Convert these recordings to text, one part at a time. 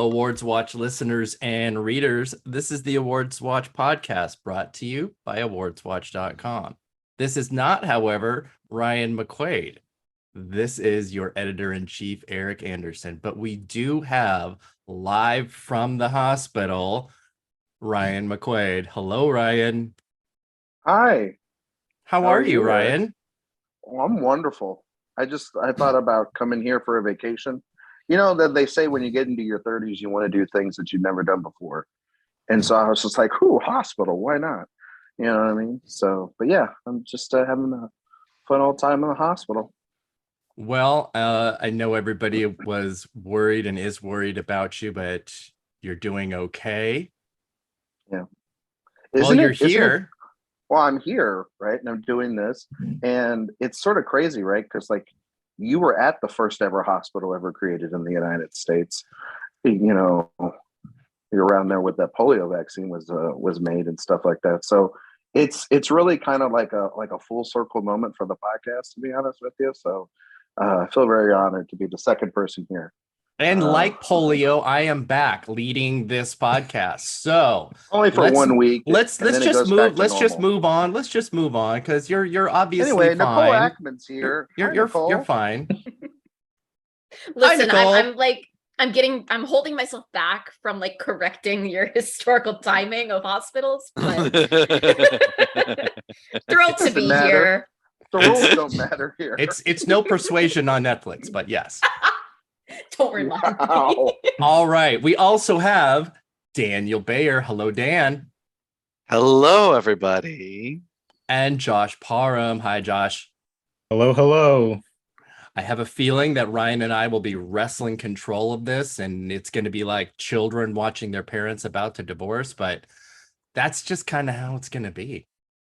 Awards Watch listeners and readers. This is the Awards Watch Podcast brought to you by AwardsWatch.com. This is not, however, Ryan McQuade. This is your editor-in-chief, Eric Anderson. But we do have live from the hospital, Ryan McQuade. Hello, Ryan. Hi. How are you, Ryan? Well, I'm wonderful. I thought about coming here for a vacation. You know that they say when you get into your 30s, you want to do things that you've never done before. And so I was just like, hospital, why not? You know what I mean? So, but yeah, I'm just having a fun old time in the hospital. Well, I know everybody was worried and is worried about you, but you're doing okay. Yeah. You're here. Well, I'm here, right? And I'm doing this. And it's sort of crazy, right? Because like you were at the first ever hospital ever created in the United States. You know, you're around there with that polio vaccine was made and stuff like that. So it's really kind of like a full circle moment for the podcast, to be honest with you. So I feel very honored to be the second person here. And like polio, I am back leading this podcast. So only for 1 week. Let's just move on. Let's just move on because you're obviously anyway. Fine. Nicole Ackman's here. You're fine. Listen, I'm holding myself back from like correcting your historical timing of hospitals, but thrilled to be here. The rules don't matter here. It's no Persuasion on Netflix, but yes. Don't remind me. All right. We also have Daniel Bayer. Hello, Dan. Hello, everybody. And Josh Parham. Hi, Josh. Hello. I have a feeling that Ryan and I will be wrestling control of this, and it's going to be like children watching their parents about to divorce, but that's just kind of how it's going to be.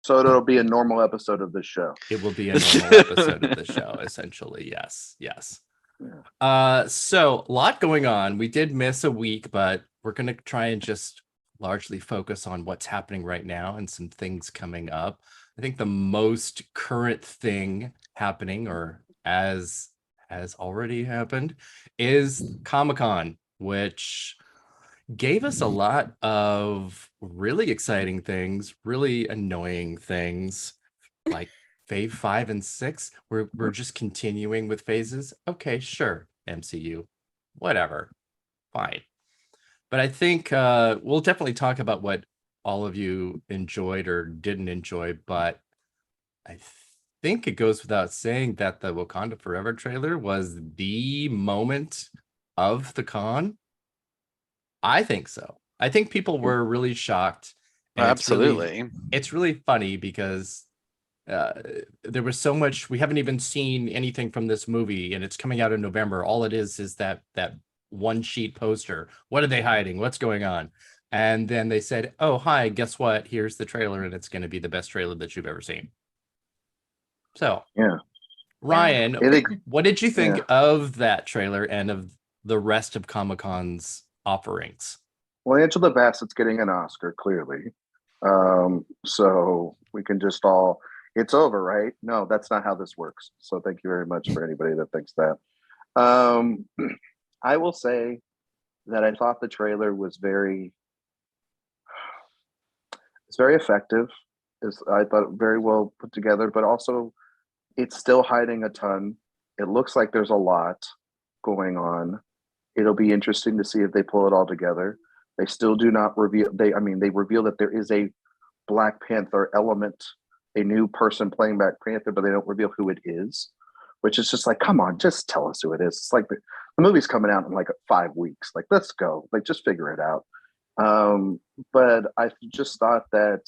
So it'll be a normal episode of the show. It will be a normal episode of the show, essentially. Yes. Yeah. So a lot going on. We did miss a week, but we're going to try and just largely focus on what's happening right now and some things coming up. I think the most current thing happening, or as has already happened, is Comic-Con, which gave us a lot of really exciting things, really annoying things, like Phase 5 and 6. We're just continuing with phases. Okay, sure, MCU, whatever, fine. But I think we'll definitely talk about what all of you enjoyed or didn't enjoy. But I think it goes without saying that the Wakanda Forever trailer was the moment of the con. I think so. I think people were really shocked. And absolutely. It's really funny because there was so much. We haven't even seen anything from this movie, and it's coming out in November. All it is that one sheet poster. What are they hiding? What's going on? And then they said, oh, hi, guess what? Here's the trailer, and it's going to be the best trailer that you've ever seen. So, yeah. Ryan, what did you think of that trailer and of the rest of Comic-Con's offerings? Well, Angela Bassett's getting an Oscar, clearly. So we can just all, it's over, right? No, that's not how this works. So thank you very much for anybody that thinks that. I will say that I thought the trailer was very effective. I thought very well put together, but also it's still hiding a ton. It looks like there's a lot going on. It'll be interesting to see if they pull it all together. They still do not reveal. They reveal that there is a Black Panther element, a new person playing Black Panther, but they don't reveal who it is, which is just like, come on, just tell us who it is. It's like the movie's coming out in like 5 weeks. Like, let's go. Like, just figure it out. But I just thought that,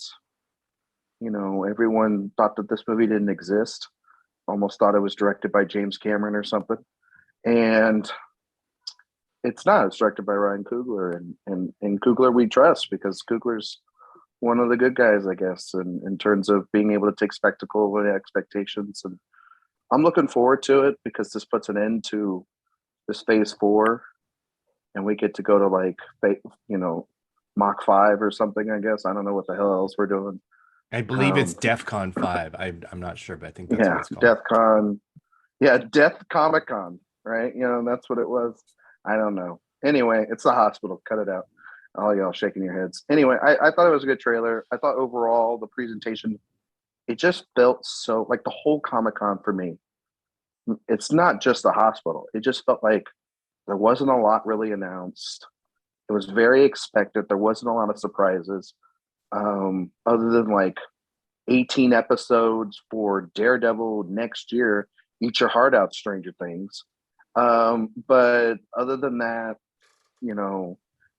everyone thought that this movie didn't exist. Almost thought it was directed by James Cameron or something. And it's not. It's directed by Ryan Coogler, and Coogler we trust because Coogler's one of the good guys, I guess, in terms of being able to take spectacle and expectations. And I'm looking forward to it because this puts an end to this Phase 4, and we get to go to like, Mach 5 or something. I guess I don't know what the hell else we're doing. I believe it's DEF CON 5. I'm not sure, but I think that's what it's called. DEF CON. Yeah, Death Comic Con, right? That's what it was. I don't know. Anyway, it's the hospital. Cut it out. All y'all shaking your heads. Anyway, I thought it was a good trailer. I thought overall the presentation, it just felt so like the whole Comic-Con for me. It's not just the hospital. It just felt like there wasn't a lot really announced. It was very expected. There wasn't a lot of surprises, other than like 18 episodes for Daredevil next year. Eat your heart out, Stranger Things. But other than that,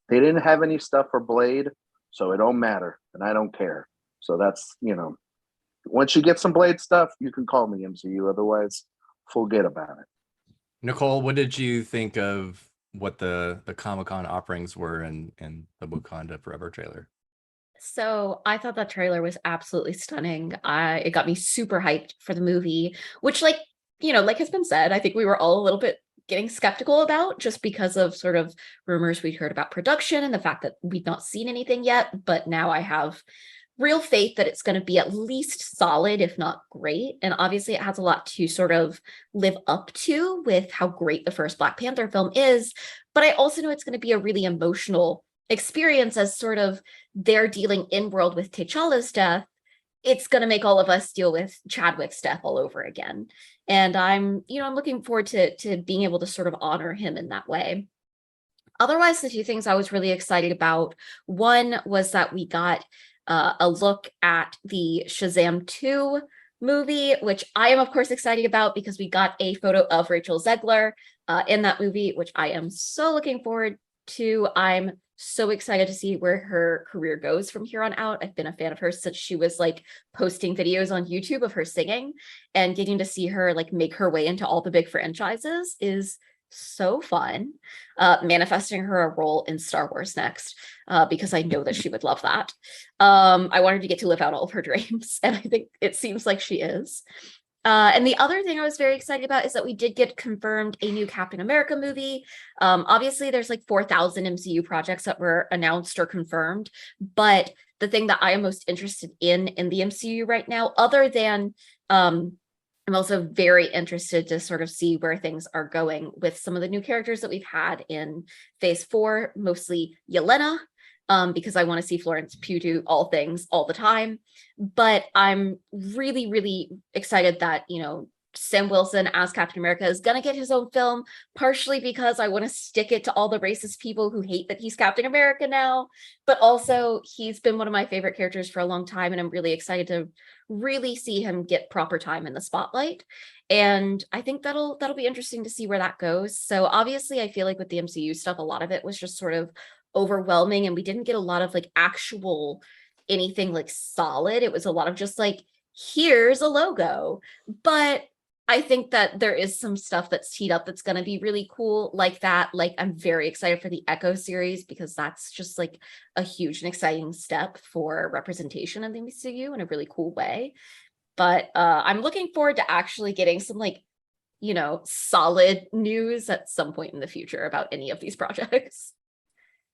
they didn't have any stuff for Blade, so it don't matter, and I don't care. So that's, once you get some Blade stuff, you can call me MCU. Otherwise, forget about it. Nicole, what did you think of what the Comic-Con offerings were in the Wakanda Forever trailer? So I thought that trailer was absolutely stunning. It got me super hyped for the movie, which like has been said, I think we were all a little bit getting skeptical about just because of sort of rumors we'd heard about production and the fact that we'd not seen anything yet. But now I have real faith that it's going to be at least solid, if not great. And obviously it has a lot to sort of live up to with how great the first Black Panther film is. But I also know it's going to be a really emotional experience as sort of they're dealing in world with T'Challa's death. It's going to make all of us deal with Chadwick's death all over again. And I'm looking forward to being able to sort of honor him in that way. Otherwise, the two things I was really excited about, one was that we got a look at the Shazam 2 movie, which I am, of course, excited about because we got a photo of Rachel Zegler in that movie, which I am so looking forward to. I'm so excited to see where her career goes from here on out. I've been a fan of hers since she was like posting videos on YouTube of her singing, and getting to see her like make her way into all the big franchises is so fun. Manifesting her a role in Star Wars next, because I know that she would love that. I want her to get to live out all of her dreams, and I think it seems like she is. And the other thing I was very excited about is that we did get confirmed a new Captain America movie. Obviously, there's like 4,000 MCU projects that were announced or confirmed, but the thing that I am most interested in the MCU right now, other than I'm also very interested to sort of see where things are going with some of the new characters that we've had in Phase 4, mostly Yelena, because I want to see Florence Pugh do all things all the time. But I'm really, really excited that, Sam Wilson as Captain America is going to get his own film, partially because I want to stick it to all the racist people who hate that he's Captain America now. But also, he's been one of my favorite characters for a long time, and I'm really excited to really see him get proper time in the spotlight. And I think that'll be interesting to see where that goes. So obviously, I feel like with the MCU stuff, a lot of it was just sort of overwhelming, and we didn't get a lot of like actual anything like solid. It was a lot of just like, here's a logo. But I think that there is some stuff that's teed up that's going to be really cool like that. Like, I'm very excited for the Echo series because that's just like a huge and exciting step for representation in the MCU in a really cool way. But I'm looking forward to actually getting some like, solid news at some point in the future about any of these projects.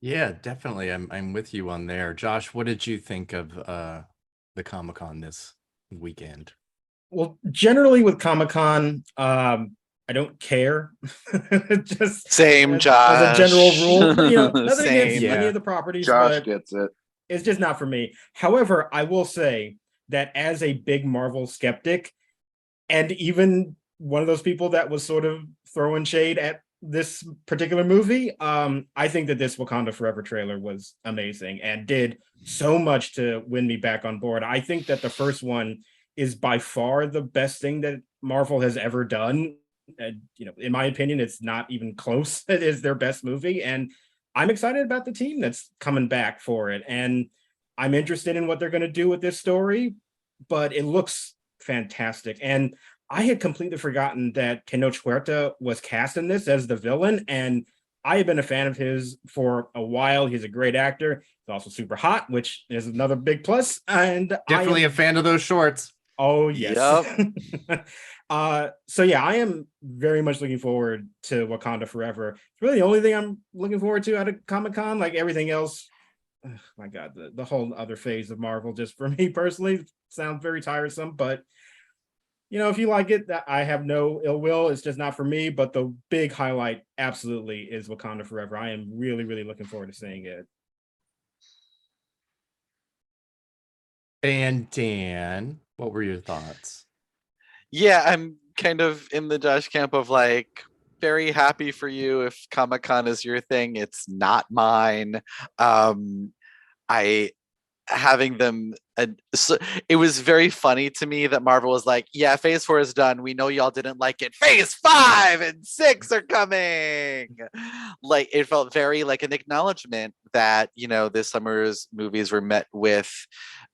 Yeah, definitely. I'm with you on there. Josh, what did you think of the Comic-Con this weekend? Well, generally with Comic-Con, I don't care. Just same, Josh. As a general rule, nothing Same. against any of the properties, Josh but gets it. it's just not for me. However, I will say that as a big Marvel skeptic, and even one of those people that was sort of throwing shade at this particular movie, I think that this Wakanda Forever trailer was amazing and did so much to win me back on board. I think that the first one is by far the best thing that Marvel has ever done. In my opinion, it's not even close. It is their best movie, and I'm excited about the team that's coming back for it, and I'm interested in what they're going to do with this story, but it looks fantastic. And I had completely forgotten that Tenoch Huerta was cast in this as the villain, and I have been a fan of his for a while. He's a great actor. He's also super hot, which is another big plus. And Definitely a fan of those shorts. Oh, yes. Yep. So yeah, I am very much looking forward to Wakanda Forever. It's really the only thing I'm looking forward to out of Comic-Con. Like everything else, oh my God, the whole other phase of Marvel, just for me personally, sounds very tiresome. But if you like it, I have no ill will. It's just not for me. But the big highlight absolutely is Wakanda Forever. I am really, really looking forward to seeing it. And Dan, what were your thoughts? Yeah, I'm kind of in the Josh camp of like very happy for you if Comic-Con is your thing. It's not mine. I having them so it was very funny to me that Marvel was like, yeah, phase 4 is done, we know y'all didn't like it, phase 5 and 6 are coming. Like, it felt very like an acknowledgement that this summer's movies were met with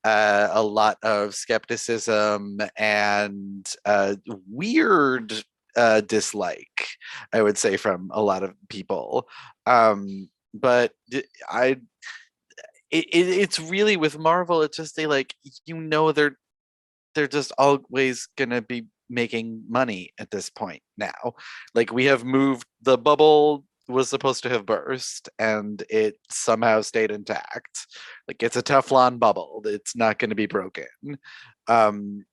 a lot of skepticism and weird dislike, I would say, from a lot of people. But it's really with Marvel, it's just they're just always gonna be making money at this point now. Like, we have moved, the bubble was supposed to have burst and it somehow stayed intact. Like, it's a Teflon bubble, it's not going to be broken. And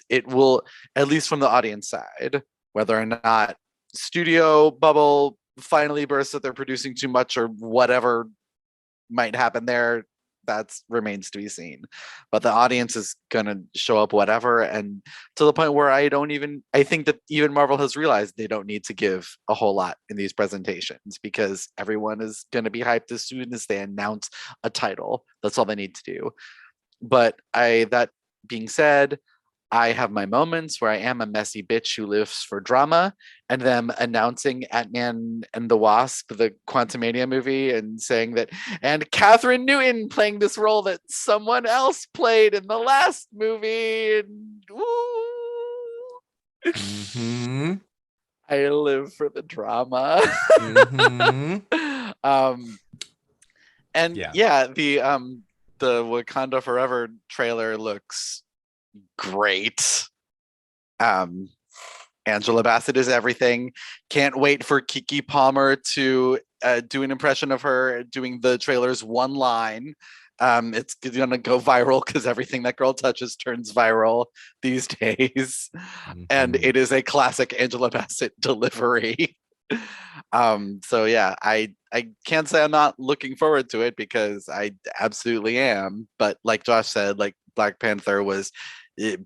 it will, at least from the audience side, whether or not studio bubble finally bursts that they're producing too much or whatever might happen there, that remains to be seen. But the audience is gonna show up whatever, and to the point where I think that even Marvel has realized they don't need to give a whole lot in these presentations, because everyone is gonna be hyped as soon as they announce a title. That's all they need to do. But that being said, I have my moments where I am a messy bitch who lives for drama, and them announcing Ant-Man and the Wasp, the Quantumania movie, and saying that, and Catherine Newton playing this role that someone else played in the last movie. And, Mm-hmm. I live for the drama. Mm-hmm. And yeah, the Wakanda Forever trailer looks great. Angela Bassett is everything. Can't wait for Kiki Palmer to do an impression of her doing the trailer's one line. It's gonna go viral because everything that girl touches turns viral these days. And it is a classic Angela Bassett delivery. So yeah, I can't say I'm not looking forward to it, because I absolutely am. But like Josh said, like, Black Panther was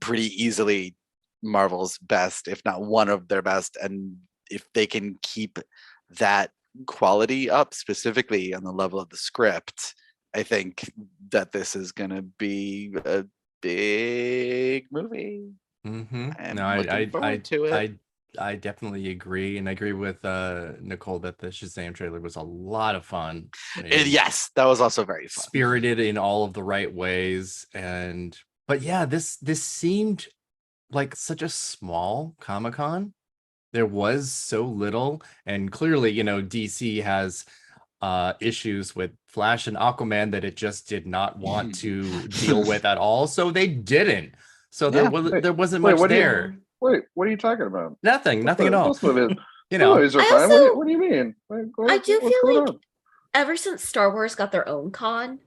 pretty easily Marvel's best, if not one of their best. And if they can keep that quality up, specifically on the level of the script, I think that this is going to be a big movie. Mm-hmm. I'm No, looking forward to it. I definitely agree, and I agree with Nicole that the Shazam trailer was a lot of fun. Yes, that was also very fun. Spirited in all of the right ways, but yeah, this seemed like such a small Comic-Con. There was so little, and clearly, DC has issues with Flash and Aquaman that it just did not want to deal with at all, so they didn't. So there wasn't much there. What are you talking about? Nothing at all. Movies are fine. What do you mean? I do feel like ever since Star Wars got their own con,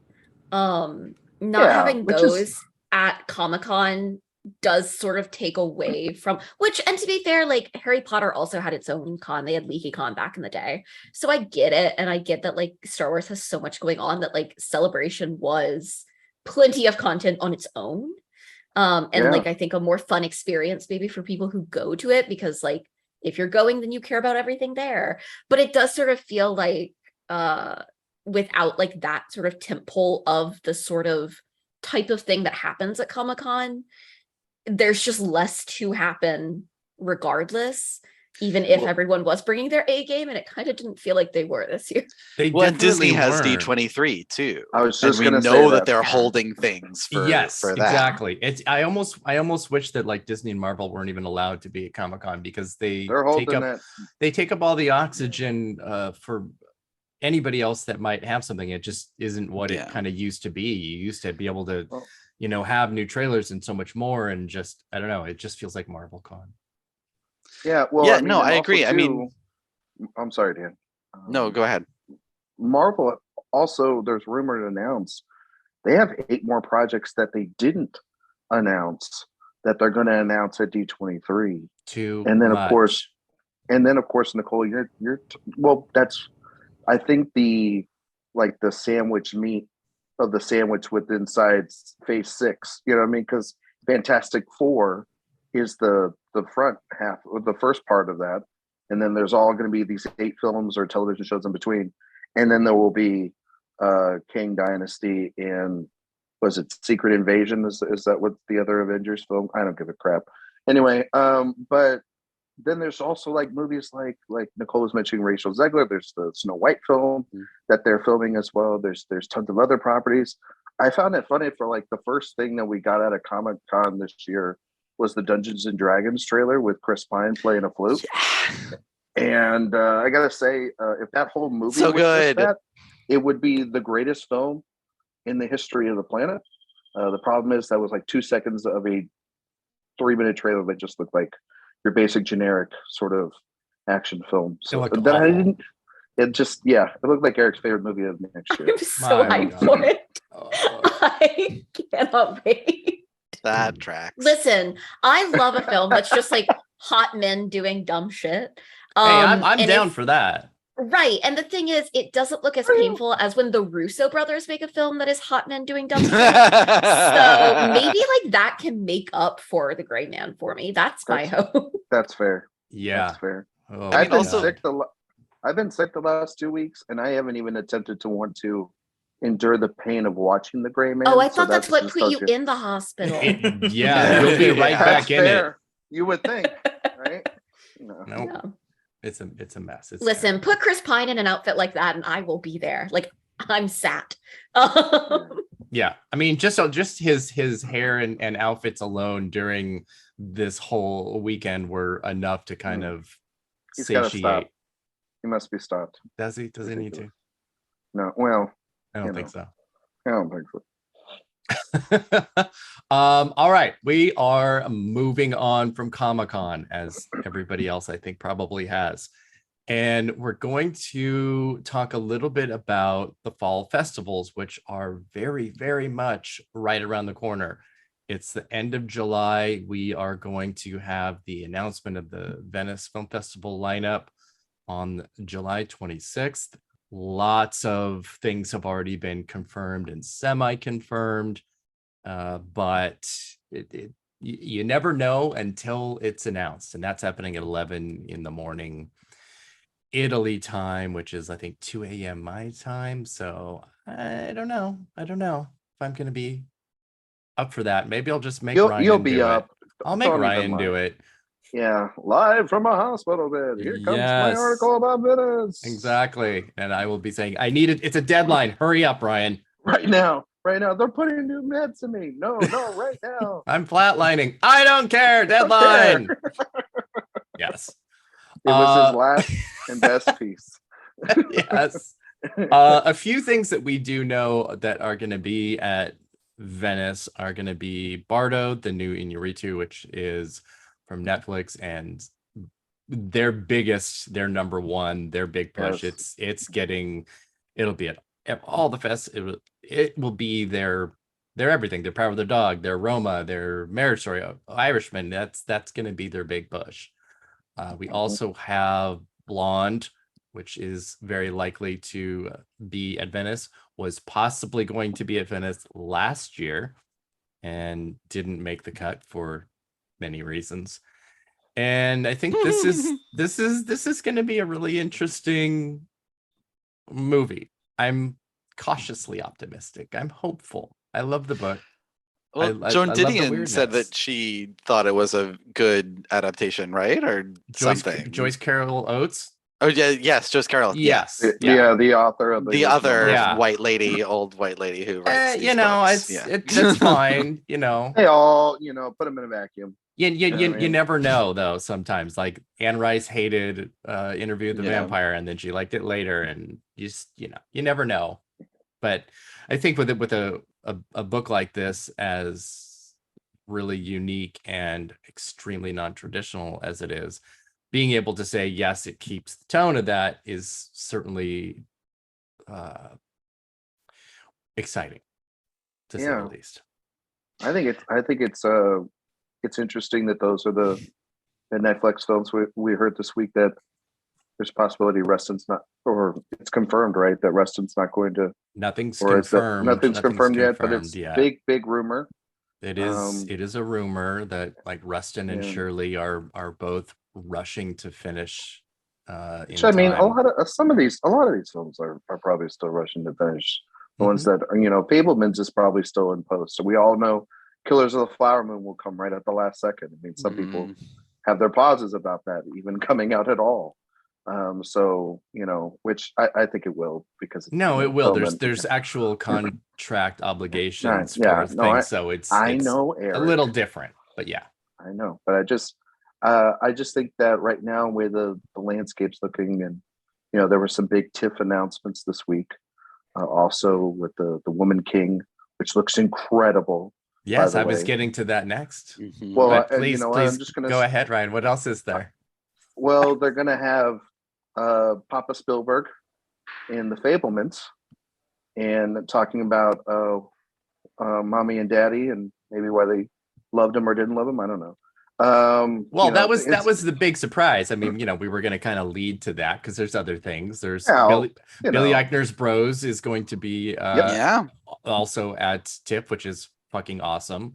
having those at Comic-Con does sort of take away from which, and to be fair, like, Harry Potter also had its own con. They had LeakyCon back in the day. So I get it. And I get that, like, Star Wars has so much going on that, like, Celebration was plenty of content on its own. Like, I think a more fun experience maybe for people who go to it, because, like, if you're going, then you care about everything there. But it does sort of feel like without, like, that sort of tentpole of the sort of type of thing that happens at Comic-Con, there's just less to happen regardless, even if everyone was bringing their A game, and it kind of didn't feel like they were this year. And Disney has D23 too. I was just going to say that they're holding things for that. Exactly. I almost wish that, like, Disney and Marvel weren't even allowed to be at Comic-Con, because they take up all the oxygen for anybody else that might have something. It just isn't what it kind of used to be. You used to be able to have new trailers and so much more, and just, I don't know, it just feels like Marvel Con. Yeah, well, I agree. I'm sorry, Dan. No, go ahead. Marvel also, there's rumored announced they have 8 more projects that they didn't announce that they're going to announce at D23. Too And then much. of course, Nicole, well, that's, I think the sandwich meat of the sandwich with inside phase 6, you know what I mean? Because Fantastic Four is the front half, or the first part of that. And then there's all going to be these 8 films or television shows in between. And then there will be Kang Dynasty and was it Secret Invasion? Is that what the other Avengers film? I don't give a crap. Anyway, but then there's also like movies like Nicole was mentioning Rachel Zegler. There's the Snow White film that they're filming as well. There's tons of other properties. I found it funny for like the first thing that we got out of Comic-Con this year was the Dungeons and Dragons trailer with Chris Pine playing a flute. Yeah. And I gotta say, if that whole movie So was good. just that, it would be the greatest film in the history of the planet. The problem is that was like 2 seconds of a 3-minute trailer that just looked like your basic generic sort of action film. It So looked then I awful. didn't. It just it looked like Eric's favorite movie of next year. I'm so My hyped God. for it. Oh. I cannot wait. That tracks. Listen, I love a film that's just like hot men doing dumb shit. Hey, I'm and down if- for that. Right. And the thing is, it doesn't look as painful as when the Russo brothers make a film that is hot men doing dumb shit. So maybe like that can make up for The Gray Man for me. That's my hope. That's fair. Yeah. That's fair. Oh, I've been also- sick I've been sick the last 2 weeks, and I haven't even attempted to want to endure the pain of watching The Gray Man. Oh, I so thought that's what just put you tells in the hospital. Yeah, you'll be right That's back in it. fair. You would think, right? No. No, No. it's a mess. It's Listen, terrible. put Chris Pine in an outfit like that, and I will be there. Like I'm sat. Yeah, I mean, just his hair and outfits alone during this whole weekend were enough to kind of He's got to satiate. stop. He must be stopped. Does he? Does he need to? No, well, I don't You think so. I don't think so. All right, we are moving on from Comic-Con, as everybody else I think probably has, and we're going to talk a little bit about the fall festivals, which are very, very much right around the corner. It's the end of July. We are going to have the announcement of the Venice Film Festival lineup on July 26th. Lots of things have already been confirmed and semi-confirmed, but you never know until it's announced, and that's happening at 11 in the morning Italy time, which is I think 2 a.m. my time. So I don't know if I'm going to be up for that. Maybe I'll just make Ryan You'll be do up. it. I'll make Don't even Ryan do lie. it. Yeah, live from a hospital bed. Here comes my Yes. article about Venice. Exactly. And I will be saying, I need it. It's a deadline. Hurry up, Ryan. Right now. They're putting new meds in me. No, right now. I'm flatlining. I don't care. Deadline. Yes. It was his last and best piece. Yes. A few things that we do know that are going to be at Venice are going to be Bardo, the new Iñárritu, which is from Netflix, and their number one, their big push. Yes. It'll be at all the it will be their everything, their Power of the Dog, their Roma, their Marriage Story, Irishman. That's going to be their big push. We also have Blonde, which is very likely to be at Venice, was possibly going to be at Venice last year and didn't make the cut for many reasons. And I think this is going to be a really interesting movie. I'm cautiously optimistic. I'm hopeful. I love the book. Well, I Joan love the Didion said weirdness. that she thought it was a good adaptation, right? Or something. Joyce Carol Oates. Oh yeah, yes, Joyce Carol. Yes. The author of The original other novel. Yeah. old white lady who writes these books. It's fine. They all, put them in a vacuum. You never know though. Sometimes, like Anne Rice hated Interview with the Yeah. Vampire, and then she liked it later, and you never know. But I think with a book like this, as really unique and extremely non-traditional as it is, being able to say yes, it keeps the tone of that is certainly exciting, to say the least. I think it's it's interesting that those are the Netflix films. We heard this week that there's a possibility Reston's not, or it's confirmed, right, that Reston's not going to. Nothing's Or is that confirmed. nothing's confirmed yet, but it's yet. big rumor. It is a rumor that like Rustin and Yeah. Shirley are both rushing to finish. Which I mean, a lot of these films are probably still rushing to finish. The ones that are, Fabelmans is probably still in post. So we all know Killers of the Flower Moon will come right at the last second. I mean, some people have their pauses about that even coming out at all. So which I think it will, because it will. There's actual contract obligations for things, so it's I know, Eric, a little different, but yeah, I know. But I just think that right now, where the landscape's looking, and there were some big TIFF announcements this week, also with the Woman King, which looks incredible. Yes, I was getting to that next. Well, but please, I'm just gonna go ahead, Ryan. What else is there? Well, they're gonna have Papa Spielberg in the Fabelmans, and talking about mommy and daddy, and maybe why they loved him or didn't love him. I don't know. That was the big surprise. I mean, we were going to kind of lead to that because there's other things. There's Billy Eichner's Bros is going to be also at TIFF, which is fucking awesome.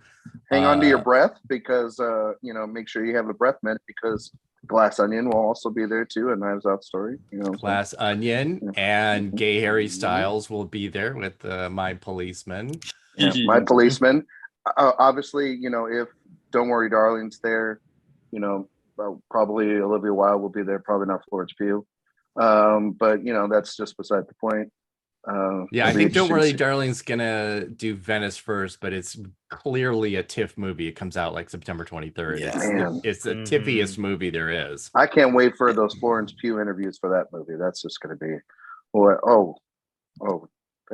Hang on to your breath, because make sure you have a breath mint, because Glass Onion will also be there too, a Knives Out story. Glass Onion and Gay Harry Styles will be there with My Policeman. Yeah, My Policeman. Obviously, if Don't Worry Darling's there, probably Olivia Wilde will be there, probably not Florence Pugh. But that's just beside the point. I think Don't Worry Darling's gonna do Venice first, but it's clearly a TIFF movie. It comes out like September 23rd. It's the TIFFiest movie there is. I can't wait for those Florence Pugh interviews for that movie. That's just gonna be did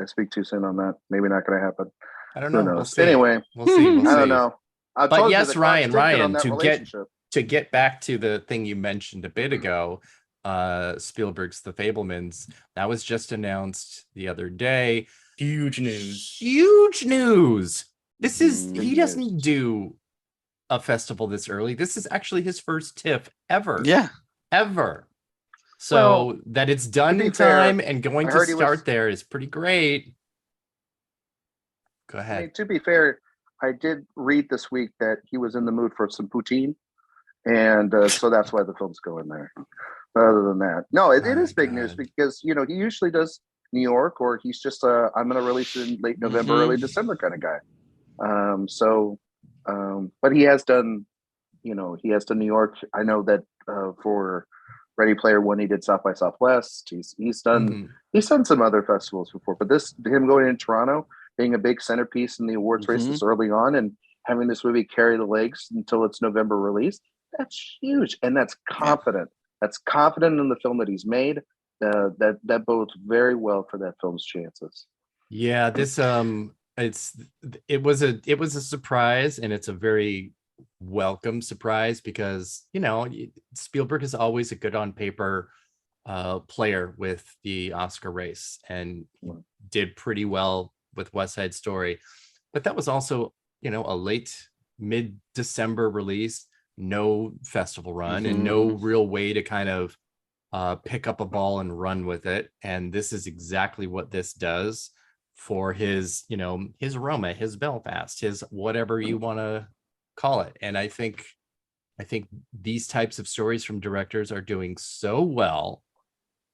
I speak too soon on that? Maybe not gonna happen. I don't know. We'll see. Anyway, we'll see. I don't know. But yes, Ryan, to get back to the thing you mentioned a bit ago, Spielberg's The Fabelmans, that was just announced the other day. Huge news. This is he doesn't do a festival this early. This is actually his first TIFF ever. Yeah. Ever. So that it's done in time and going to start there is pretty great. Go ahead. I mean, to be fair, I did read this week that he was in the mood for some poutine, and so that's why the film's going there. But other than that, no, it is big news, because he usually does New York, or he's just I'm going to release it in late November, early December kind of guy. But he has done, New York. I know that for Ready Player One, he did South by Southwest. He's done some other festivals before, but him going in Toronto, being a big centerpiece in the awards races early on, and having this movie carry the legs until its November release, that's huge, and that's confident. That's confident in the film that he's made. That bodes very well for that film's chances. Yeah, this it was a surprise, and it's a very welcome surprise, because Spielberg is always a good on paper player with the Oscar race, and did pretty well with West Side Story, but that was also a late mid-December release, no festival run, and no real way to kind of pick up a ball and run with it. And this is exactly what this does for his his Roma, his Belfast, his whatever you want to call it. And I think these types of stories from directors are doing so well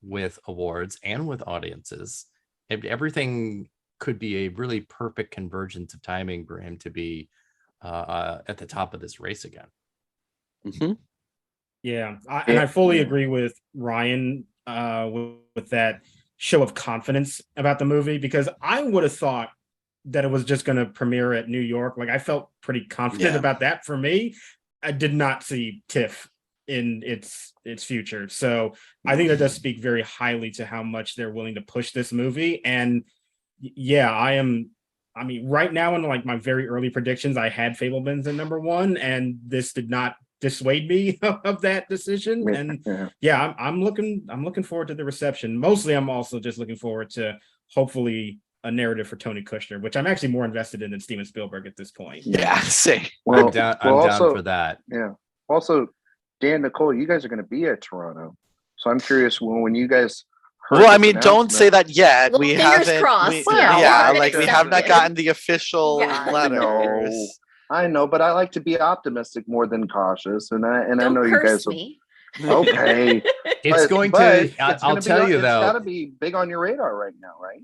with awards and with audiences. Everything could be a really perfect convergence of timing for him to be at the top of this race again. Yeah, I fully agree with Ryan with that show of confidence about the movie, because I would have thought that it was just going to premiere at New York. Like, I felt pretty confident about that. For me, I did not see TIFF in its future. So I think that does speak very highly to how much they're willing to push this movie. And yeah, I mean, right now in like my very early predictions, I had Fabelmans in number one, and this did not dissuade me of that decision. And I'm looking forward to the reception. Mostly, I'm also just looking forward to hopefully a narrative for Tony Kushner, which I'm actually more invested in than Steven Spielberg at this point. Yeah, same. I'm down for that. Yeah. Also, Dan, Nicole, you guys are going to be at Toronto, so I'm curious when you guys. Well, I mean, don't say that yet. Well, we fingers haven't. crossed. We have not gotten the official letters. I know, but I like to be optimistic more than cautious, and I know you guys. Me. Okay, it's going to. I'll tell you though, it's got to be big on your radar right now, right?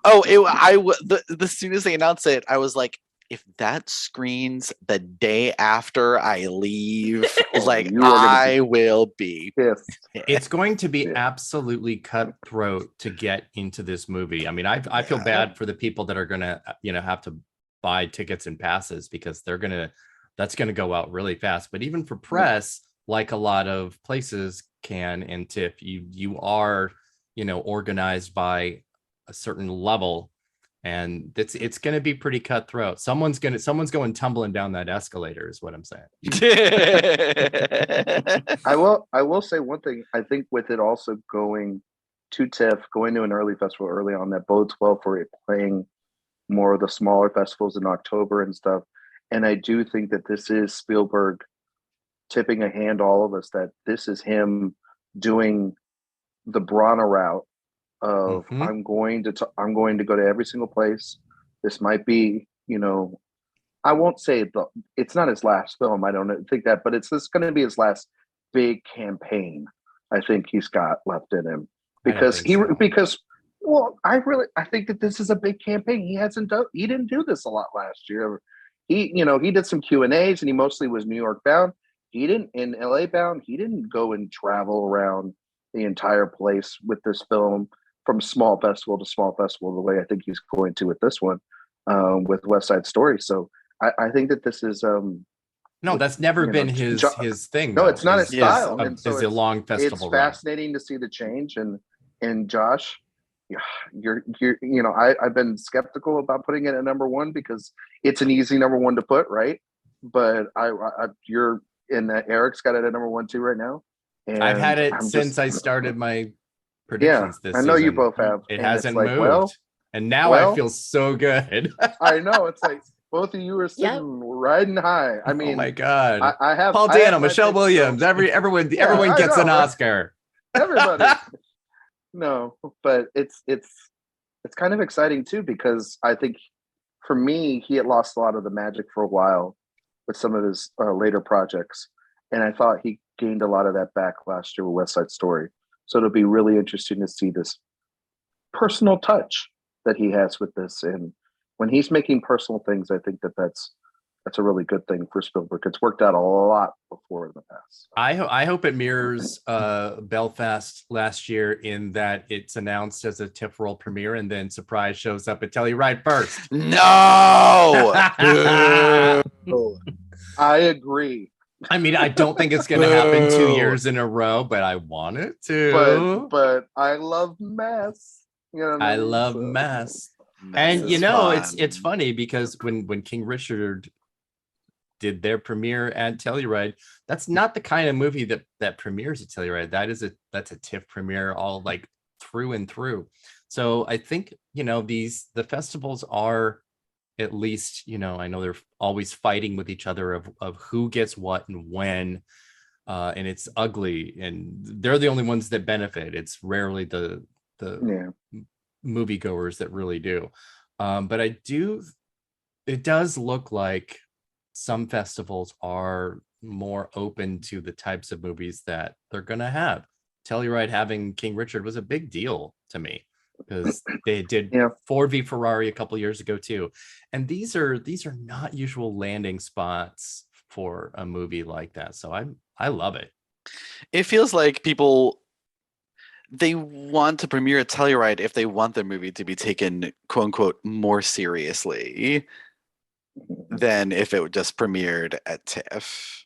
Oh, the soon as they announced it, I was like, if that screens the day after I leave, I will be pissed. It's going to be absolutely cutthroat to get into this movie. I mean, I feel bad for the people that are gonna, have to buy tickets and passes because that's gonna go out really fast. But even for press, like a lot of places can, and TIFF, you are, organized by a certain level. And it's going to be pretty cutthroat. Someone's going tumbling down that escalator is what I'm saying. I will say one thing. I think with it also going to TIFF, going to an early festival early on, that bodes well for it playing more of the smaller festivals in October and stuff. And I do think that this is Spielberg tipping a hand to all of us that this is him doing the Brana route of I'm going to go to every single place. This might be, I won't say it's not his last film. I don't think that, but it's going to be his last big campaign. I think he's got left in him because I think that this is a big campaign. He didn't do this a lot last year. He did some Q&As and he mostly was New York bound. He didn't in LA bound. He didn't go and travel around the entire place with this film from small festival to small festival the way I think he's going to with this one, with West Side Story. So I think that this is no, that's never been his thing. No, it's not his style. It's a long festival. It's fascinating to see the change. And Josh, I've been skeptical about putting it at number one because it's an easy number one to put, right? But you're in that. Eric's got it at number one too right now. And I've had it since I started my predictions this season. I know you both have. It hasn't moved. And now I feel so good. I know. It's like both of you are sitting riding high. I mean, oh my God. I have Paul Dano, Michelle Williams, everyone gets an Oscar. Everybody. No, but it's kind of exciting too, because I think for me, he had lost a lot of the magic for a while with some of his later projects. And I thought he gained a lot of that back last year with West Side Story. So it'll be really interesting to see this personal touch that he has with this. And when he's making personal things, I think that's a really good thing for Spielberg. It's worked out a lot before in the past. I hope it mirrors Belfast last year in that it's announced as a TIFF world premiere and then surprise shows up at Telluride first. No! I agree. I mean, I don't think it's going to happen 2 years in a row, but I want it to. But I love mess. I love mess. And it's funny because when King Richard did their premiere at Telluride, that's not the kind of movie that premieres at Telluride. That's a TIFF premiere all like through and through. So I think the festivals are at least, I know they're always fighting with each other of who gets what and when, and it's ugly, and they're the only ones that benefit. It's rarely the moviegoers that really do. But it does look like some festivals are more open to the types of movies that they're going to have. Telluride having King Richard was a big deal to me because they did Ford v Ferrari a couple years ago too. And these are not usual landing spots for a movie like that. So I love it. It feels like they want to premiere at Telluride if they want their movie to be taken, quote unquote, more seriously than if it just premiered at TIFF.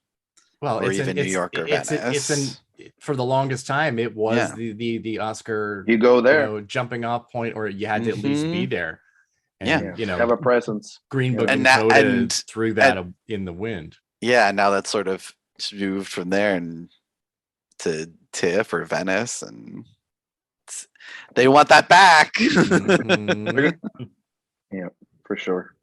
Well, or even New York or Venice. For the longest time, it was the Oscar. You go there, jumping off point, or you had to at least be there. And, have a presence. Green Book and threw that in the wind. Yeah, now that's sort of moved from there and to TIFF or Venice, and They want that back. Mhm. Yeah, for sure.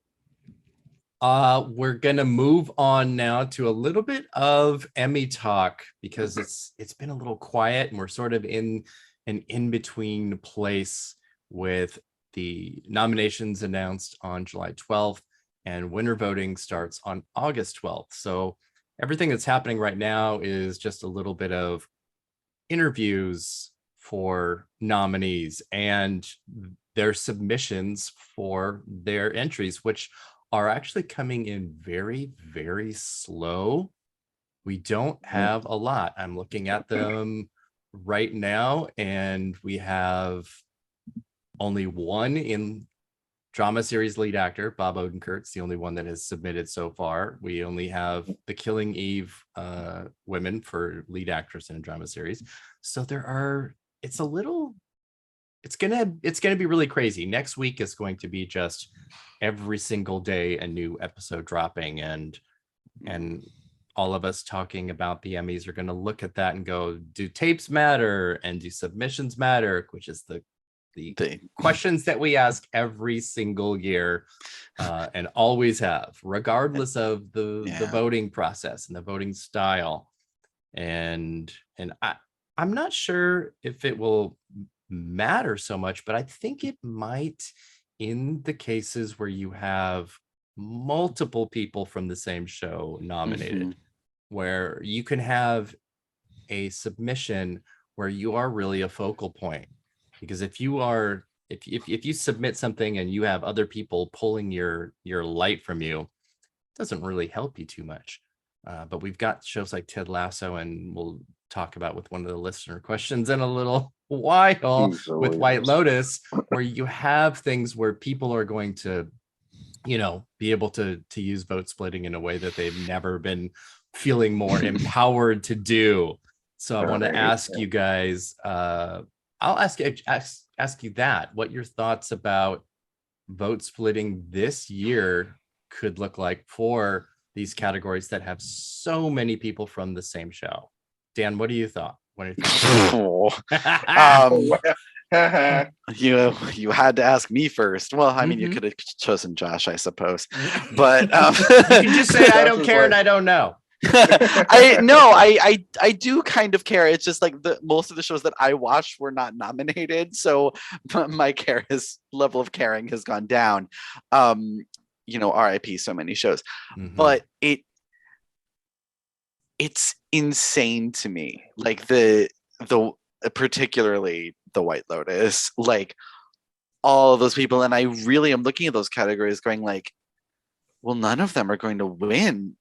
We're gonna move on now to a little bit of Emmy talk because it's been a little quiet and we're sort of in an in-between place with the nominations announced on July 12th and winter voting starts on August 12th. So everything that's happening right now is just a little bit of interviews for nominees and their submissions for their entries, which are actually coming in very, very slow. We don't have a lot. I'm looking at them right now, and we have only one in drama series lead actor, Bob Odenkirk's the only one that has submitted so far. We only have the Killing Eve women for lead actress in a drama series. So it's gonna be really crazy. Next week is going to be just every single day a new episode dropping, and all of us talking about the Emmys are going to look at that and go, do tapes matter and do submissions matter, which is the questions that we ask every single year and always have, regardless of the voting process and the voting style. And I'm not sure if it will matter so much, but I think it might in the cases where you have multiple people from the same show nominated, where you can have a submission where you are really a focal point. Because if you submit something and you have other people pulling your light from you, it doesn't really help you too much. But we've got shows like Ted Lasso, and we'll talk about with one of the listener questions in a little while with White Lotus, where you have things where people are going to, be able to use vote splitting in a way that they've never been feeling more empowered to do. So I want to ask you guys, I'll ask you that, what your thoughts about vote splitting this year could look like for these categories that have so many people from the same show. Dan, what do you thought? You had to ask me first. Well, I mean, you could have chosen Josh, I suppose. But you can just say I don't care and I don't know. I do kind of care. It's just like most of the shows that I watched were not nominated, so my level of caring has gone down. RIP so many shows, but it's insane to me, like the particularly the White Lotus, like all of those people, and I really am looking at those categories going like, well, none of them are going to win,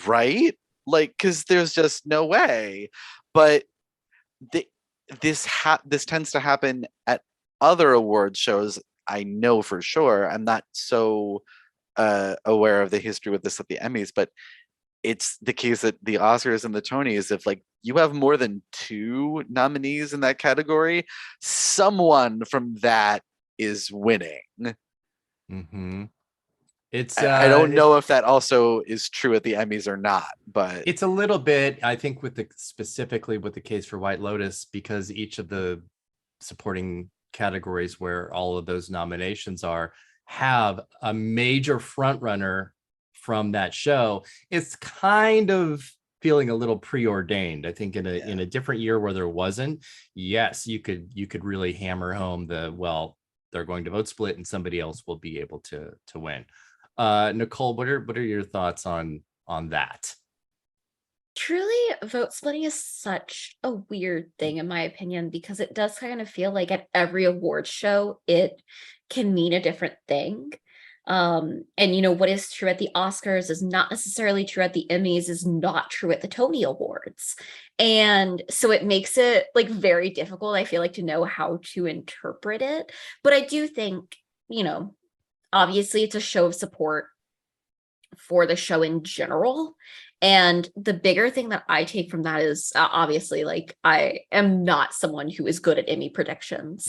right? Like, because there's just no way. But this tends to happen at other award shows. I know for sure. I'm not so aware of the history with this at the Emmys, but it's the case at the Oscars and the Tonys. If like you have more than 2 nominees in that category, someone from that is winning. It's I don't know if that also is true at the Emmys or not, but it's a little bit, I think, specifically with the case for White Lotus, because each of the supporting categories where all of those nominations have a major frontrunner from that show. It's kind of feeling a little preordained. I think in a different year where there wasn't, yes, you could really hammer home they're going to vote split and somebody else will be able to win. Nicole, what are your thoughts on that? Truly, vote splitting is such a weird thing, in my opinion, because it does kind of feel like at every awards show, it can mean a different thing. And what is true at the Oscars is not necessarily true at the Emmys, is not true at the Tony Awards. And so it makes it like very difficult, I feel like, to know how to interpret it. But I do think, obviously it's a show of support for the show in general. And the bigger thing that I take from that is obviously, like, I am not someone who is good at Emmy predictions,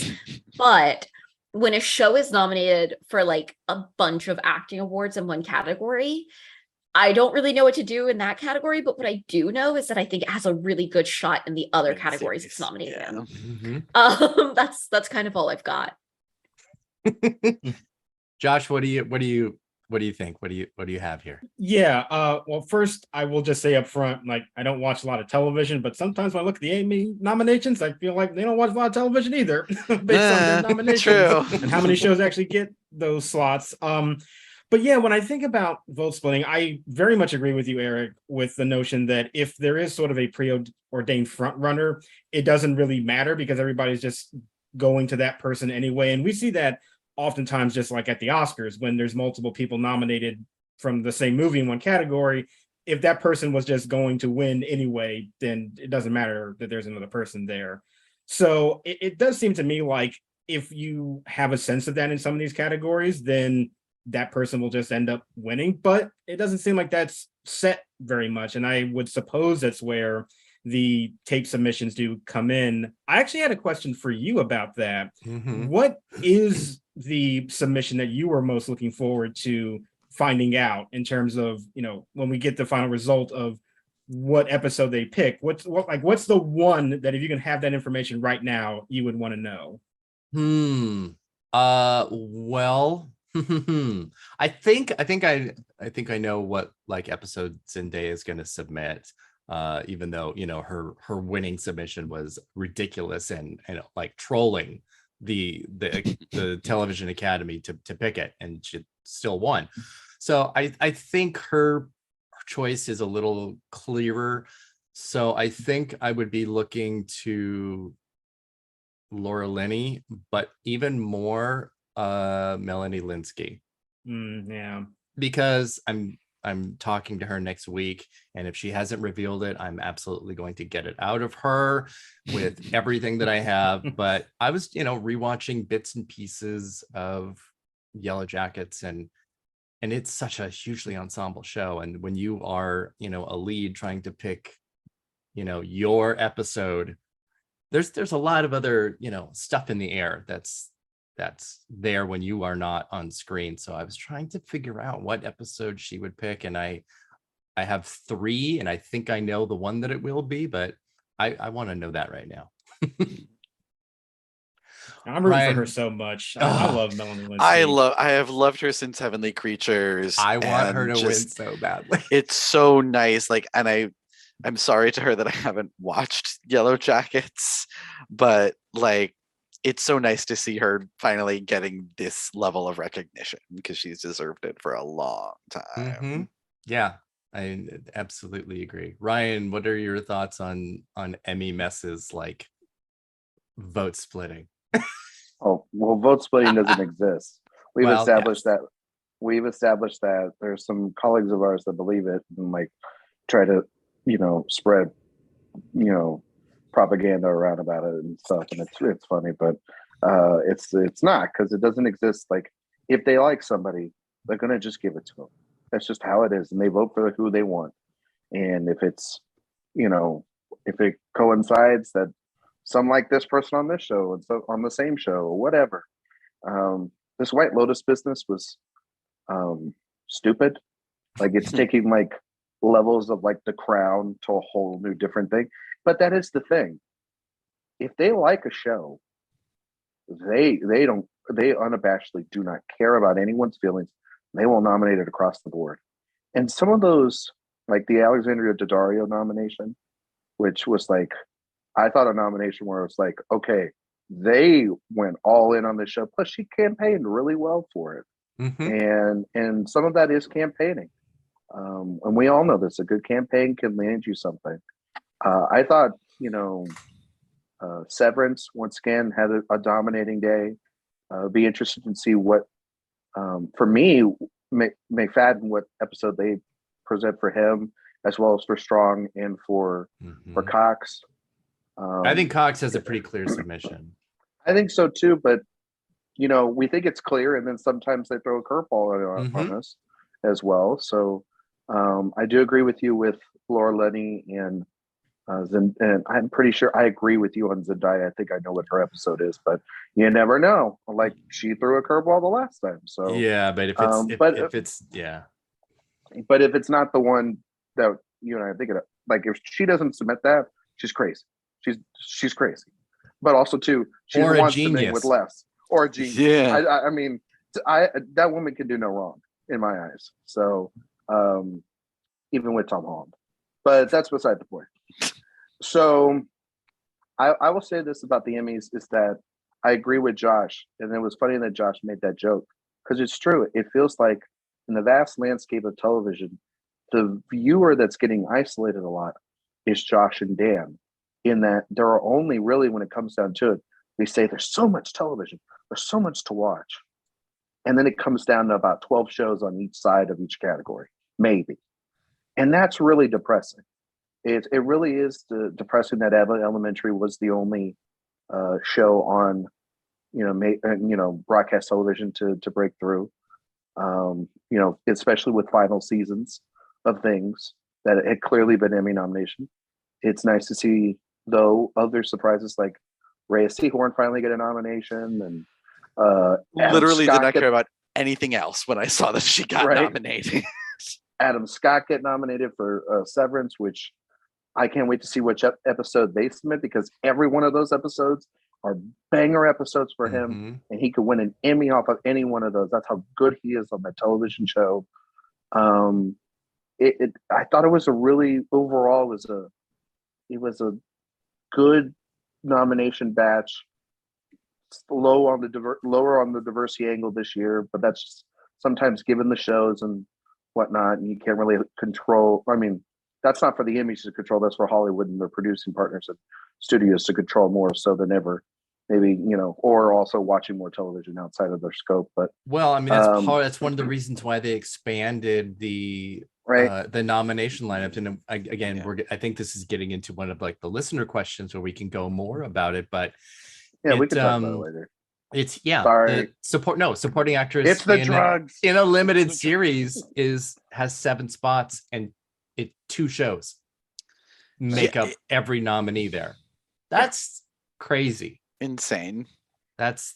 but when a show is nominated for like a bunch of acting awards in one category, I don't really know what to do in that category, but what I do know is that I think it has a really good shot in the other categories it's nominated in. That's kind of all I've got. Josh, what do you think? What do you have here? Yeah. Well, first, I will just say up front, like, I don't watch a lot of television, but sometimes when I look at the Emmy nominations, I feel like they don't watch a lot of television either, based on their nominations True. and how many shows actually get those slots. But yeah, when I think about vote splitting, I very much agree with you, Eric, with the notion that if there is sort of a preordained front runner, it doesn't really matter because everybody's just going to that person anyway. And we see that oftentimes just like at the Oscars, when there's multiple people nominated from the same movie in one category, if that person was just going to win anyway, then it doesn't matter that there's another person there. So it does seem to me like if you have a sense of that in some of these categories, then that person will just end up winning. But it doesn't seem like that's set very much. And I would suppose that's where the tape submissions do come in. I actually had a question for you about that. What is the submission that you were most looking forward to finding out in terms of, when we get the final result of what episode they pick? What's the one that if you can have that information right now, you would want to know? Well, I think I know what like episode Zendaya is going to submit. Even though her winning submission was ridiculous and like trolling the Television Academy to pick it, and she still won. So I think her choice is a little clearer. So I think I would be looking to Laura Linney, but even more Melanie Linsky. Yeah, because I'm talking to her next week, and if she hasn't revealed it, I'm absolutely going to get it out of her with everything that I have. But I was, rewatching bits and pieces of Yellow Jackets, and it's such a hugely ensemble show. And when you are, a lead trying to pick, your episode, there's a lot of other, stuff in the air that's there when you are not on screen. So I was trying to figure out what episode she would pick, and I have 3, and I think I know the one that it will be, but I want to know that right now. I'm rooting for her so much. I love Melanie Linsky. I have loved her since Heavenly Creatures. I want her to win so badly. It's so nice. Like, and I'm sorry to her that I haven't watched Yellow Jackets, but like, it's so nice to see her finally getting this level of recognition because she's deserved it for a long time. Yeah, I absolutely agree. Ryan, what are your thoughts on Emmy messes like vote splitting? Oh, well, vote splitting doesn't exist. We've established yes. that. We've established that there's some colleagues of ours that believe it and like try to, spread, propaganda around about it and stuff, and it's funny, but it's not, because it doesn't exist. Like, if they like somebody, they're gonna just give it to them. That's just how it is, and they vote for who they want. And if it's if it coincides that some like this person on this show and so on the same show or whatever, this White Lotus business was stupid. Like, it's taking like levels of like The Crown to a whole new different thing. But that is the thing. If they like a show, they unabashedly do not care about anyone's feelings. They will nominate it across the board. And some of those, like the Alexandria Daddario nomination, which was like, I thought a nomination where it was like, okay, they went all in on the show. Plus, she campaigned really well for it. And some of that is campaigning. And we all know this. A good campaign can land you something. I thought, Severance once again had a dominating day. Be interested to see what, for me, McFadden, what episode they present for him, as well as for Strong and for Cox. I think Cox has a pretty clear submission. I think so too, but we think it's clear, and then sometimes they throw a curveball on us as well. So I do agree with you with Laura Linney and I'm pretty sure I agree with you on Zendaya. I think I know what her episode is, but you never know. Like, she threw a curveball the last time. So yeah, but if it's But if it's not the one that you and I are thinking of, like if she doesn't submit that, she's crazy. She's crazy. But also too, she Or a wants to make genius. with less. Or a genius. Yeah. I mean, that woman can do no wrong in my eyes. So even with Tom Holland. But that's beside the point. So I will say this about the Emmys is that I agree with Josh. And it was funny that Josh made that joke because it's true. It feels like in the vast landscape of television, the viewer that's getting isolated a lot is Josh and Dan, in that there are only really, when it comes down to it, they say there's so much television, there's so much to watch. And then it comes down to about 12 shows on each side of each category, maybe. And that's really depressing. It really is depressing that Elementary was the only show on, broadcast television to break through. Especially with final seasons of things that had clearly been Emmy nomination. It's nice to see, though, other surprises like Rhea Seehorn finally get a nomination, and literally did not care about anything else when I saw that she got nominated. Adam Scott get nominated for Severance, which I can't wait to see which episode they submit, because every one of those episodes are banger episodes for him, and he could win an Emmy off of any one of those. That's how good he is on that television show. I thought it was a really, overall, it was a good nomination batch. Lower on the diversity angle this year, but that's just sometimes given the shows and whatnot, and you can't really control. I mean, that's not for the Emmys to control. That's for Hollywood and their producing partners and studios to control more so than ever. Maybe, or also watching more television outside of their scope. But I mean, that's one of the reasons why they expanded the nomination lineup. And again, I think this is getting into one of like the listener questions where we can go more about it. But we can talk about it later. It's Sorry. Supporting actress. It's the drugs in a limited series has 7 spots, and 2 shows make up every nominee there. That's crazy. Insane. That's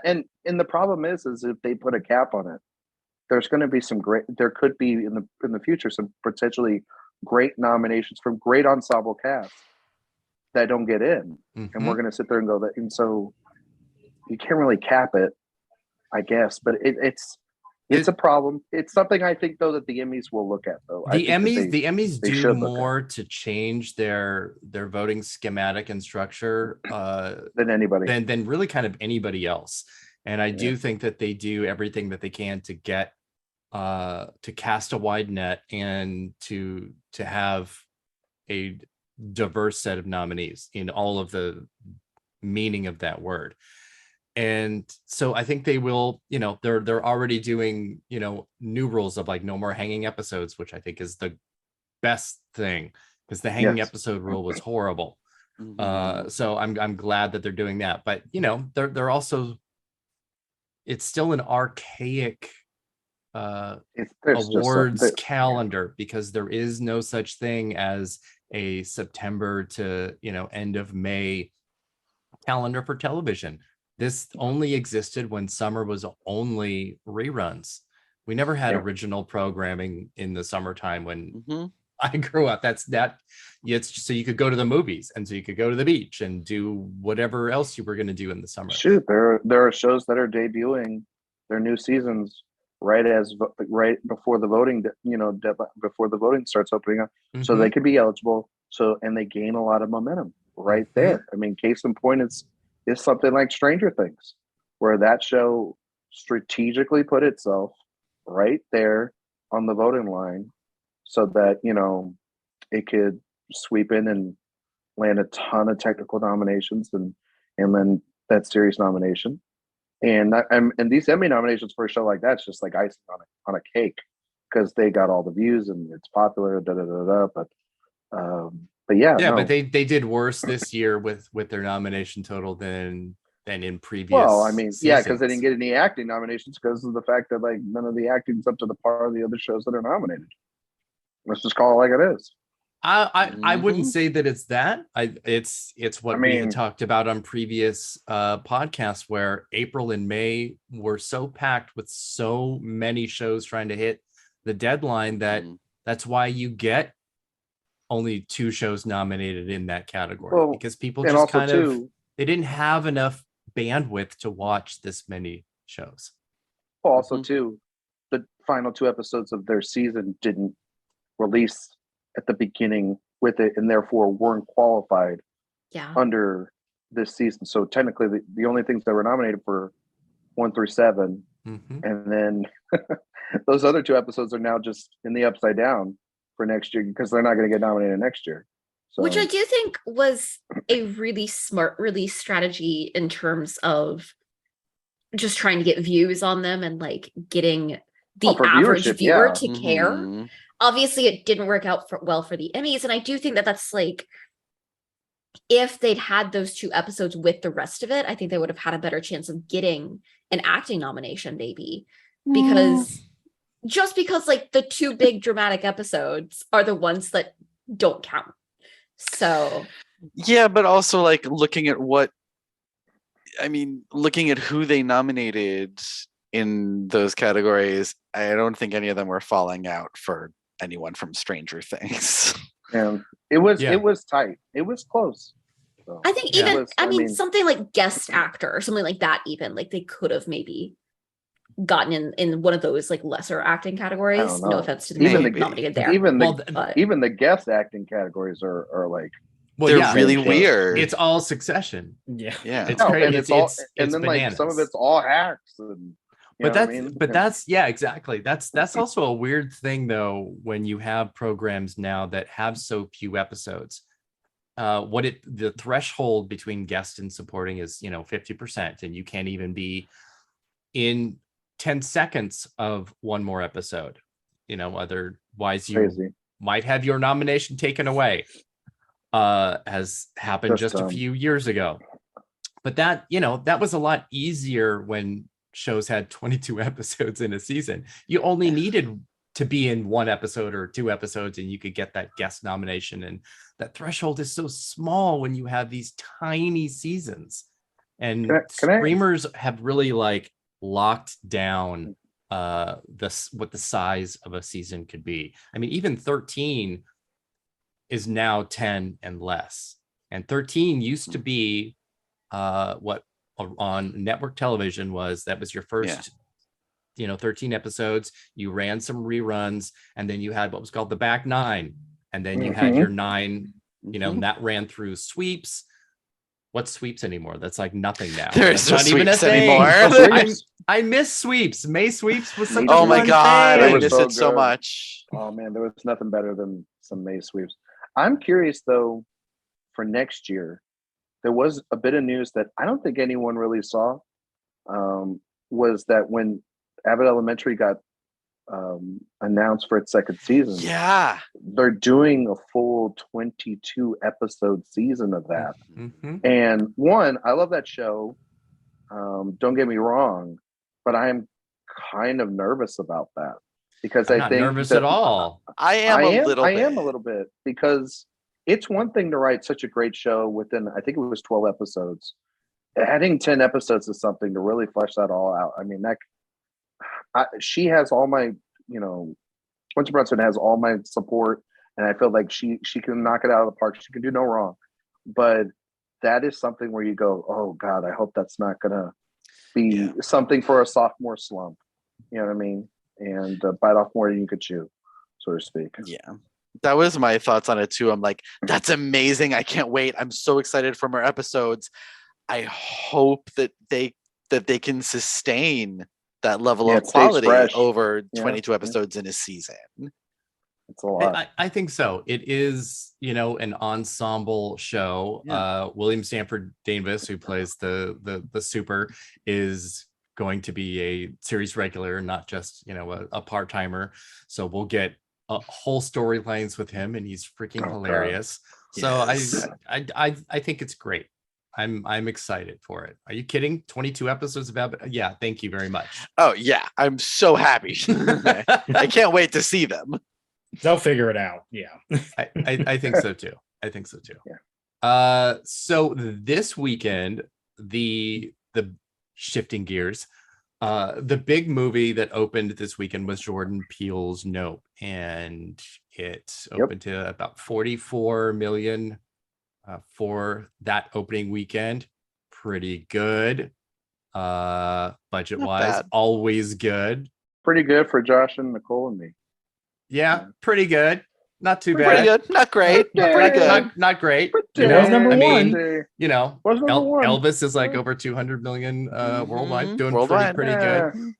and the problem is if they put a cap on it, there's going to be there could be in the future some potentially great nominations from great ensemble casts that don't get in, and we're going to sit there and go that, and so you can't really cap it, I guess, but it's a problem. It's something I think though that the Emmys will look at though. The Emmys do more to change their voting schematic and structure than anybody, than really kind of anybody else. And I do think that they do everything that they can to get to cast a wide net and to have a diverse set of nominees in all of the meaning of that word. And so I think they will, they're already doing, new rules of like no more hanging episodes, which I think is the best thing, because the hanging episode rule was horrible. So I'm glad that they're doing that. But they're also, it's still an archaic awards calendar, because there is no such thing as a September to end of May calendar for television. This only existed when summer was only reruns. We never had original programming in the summertime when I grew up. It's so you could go to the movies, and so you could go to the beach and do whatever else you were going to do in the summer. Shoot, there are shows that are debuting their new seasons right before the voting, before the voting starts opening up, so they could be eligible. So, and they gain a lot of momentum right there. I mean, case in point is something like Stranger Things, where that show strategically put itself right there on the voting line so that, it could sweep in and land a ton of technical nominations and then that series nomination. And these Emmy nominations for a show like that's just like icing on a cake, because they got all the views and it's popular, but they did worse this year with their nomination total than in previous. Well, I mean, seasons. because they didn't get any acting nominations because of the fact that like none of the acting's up to the par of the other shows that are nominated. Let's just call it like it is. I wouldn't say that it's that. It's what we had talked about on previous podcasts, where April and May were so packed with so many shows trying to hit the deadline that that's why you get only 2 shows nominated in that category, Well, because people and just also, kind of too, they didn't have enough bandwidth to watch this many shows. also too, the final 2 episodes of their season didn't release at the beginning with it, and therefore weren't qualified Yeah. under this season. So technically, the only things that were nominated for 1 through 7, and then those other 2 episodes are now just in the upside down for next year because they're not going to get nominated next year. So, which I do think was a really smart release strategy in terms of just trying to get views on them and like getting the for average viewership, viewer yeah. to care. Obviously, it didn't work out well for the Emmys, and I do think that that's like, if they'd had those 2 episodes with the rest of it, I think they would have had a better chance of getting an acting nomination, maybe, because like the 2 big dramatic episodes are the ones that don't count. So yeah, but also like looking at who they nominated in those categories, I don't think any of them were falling out for anyone from Stranger Things. And it was tight. It was close. So, I think even something like guest actor or something like that, even like they could have maybe gotten in one of those like lesser acting categories. No offense to the people nominated there. Even the guest acting categories are like, they're really weird. It's all Succession. Yeah. It's crazy. And it's then bananas. like some of it's all hacks. And, that's exactly. That's also a weird thing though, when you have programs now that have so few episodes. The threshold between guest and supporting is 50%, and you can't even be in 10 seconds of one more episode. Otherwise you might have your nomination taken away, as happened just a few years ago. But that was a lot easier when shows had 22 episodes in a season. You only needed to be in 1 episode or 2 episodes and you could get that guest nomination, and that threshold is so small when you have these tiny seasons. And streamers have really like locked down what the size of a season could be. I mean, even 13 is now 10 and less, and 13 used to be what on network television was your first 13 episodes. You ran some reruns, and then you had what was called the back 9, and then you had your 9 and that ran through sweeps. What's sweeps anymore? That's like nothing now. There's not even a thing anymore. I miss sweeps. May sweeps was such oh a my fun god, thing. I miss it so much. Oh man, there was nothing better than some May sweeps. I'm curious though, for next year, there was a bit of news that I don't think anyone really saw. Was that when Abbott Elementary got announced for its 2nd season? Yeah, they're doing a full 22 episode season of that. And one, I love that show. Don't get me wrong, but I'm kind of nervous about that because I'm not nervous at all. I am a little bit, because it's one thing to write such a great show within, I think it was 12 episodes. Adding 10 episodes is something to really flesh that all out. I mean, she has all my, Quincy Brunson has all my support, and I feel like she can knock it out of the park. She can do no wrong. But that is something where you go, oh God, I hope that's not gonna be something for a sophomore slump. You know what I mean? And bite off more than you could chew, so to speak. Yeah. That was my thoughts on it too. I'm like, that's amazing. I can't wait. I'm so excited for more episodes. I hope that they can sustain that level of quality over 22 episodes in a season. It's a lot. I think so. It is, an ensemble show. William Sanford Davis, who plays the super, is going to be a series regular, not just a part-timer. So we'll get whole storylines with him, and he's freaking hilarious. Yes. So I think it's great. I'm excited for it. Are you kidding? 22 episodes of Abbott? Yeah, thank you very much. Oh yeah, I'm so happy. I can't wait to see them. They'll figure it out. Yeah. I think so too. Yeah. So this weekend, the shifting gears, The big movie that opened this weekend was Jordan Peele's Nope, and it opened to about 44 million for that opening weekend. Pretty good. Budget wise, always good. Pretty good for Josh and Nicole and me. Yeah, pretty good. Not too bad. Pretty good. Not great. Pretty good. Not great. You know, number I one. mean, you know, What's number one? Elvis is like over 200 million worldwide, doing Worldwide. pretty good.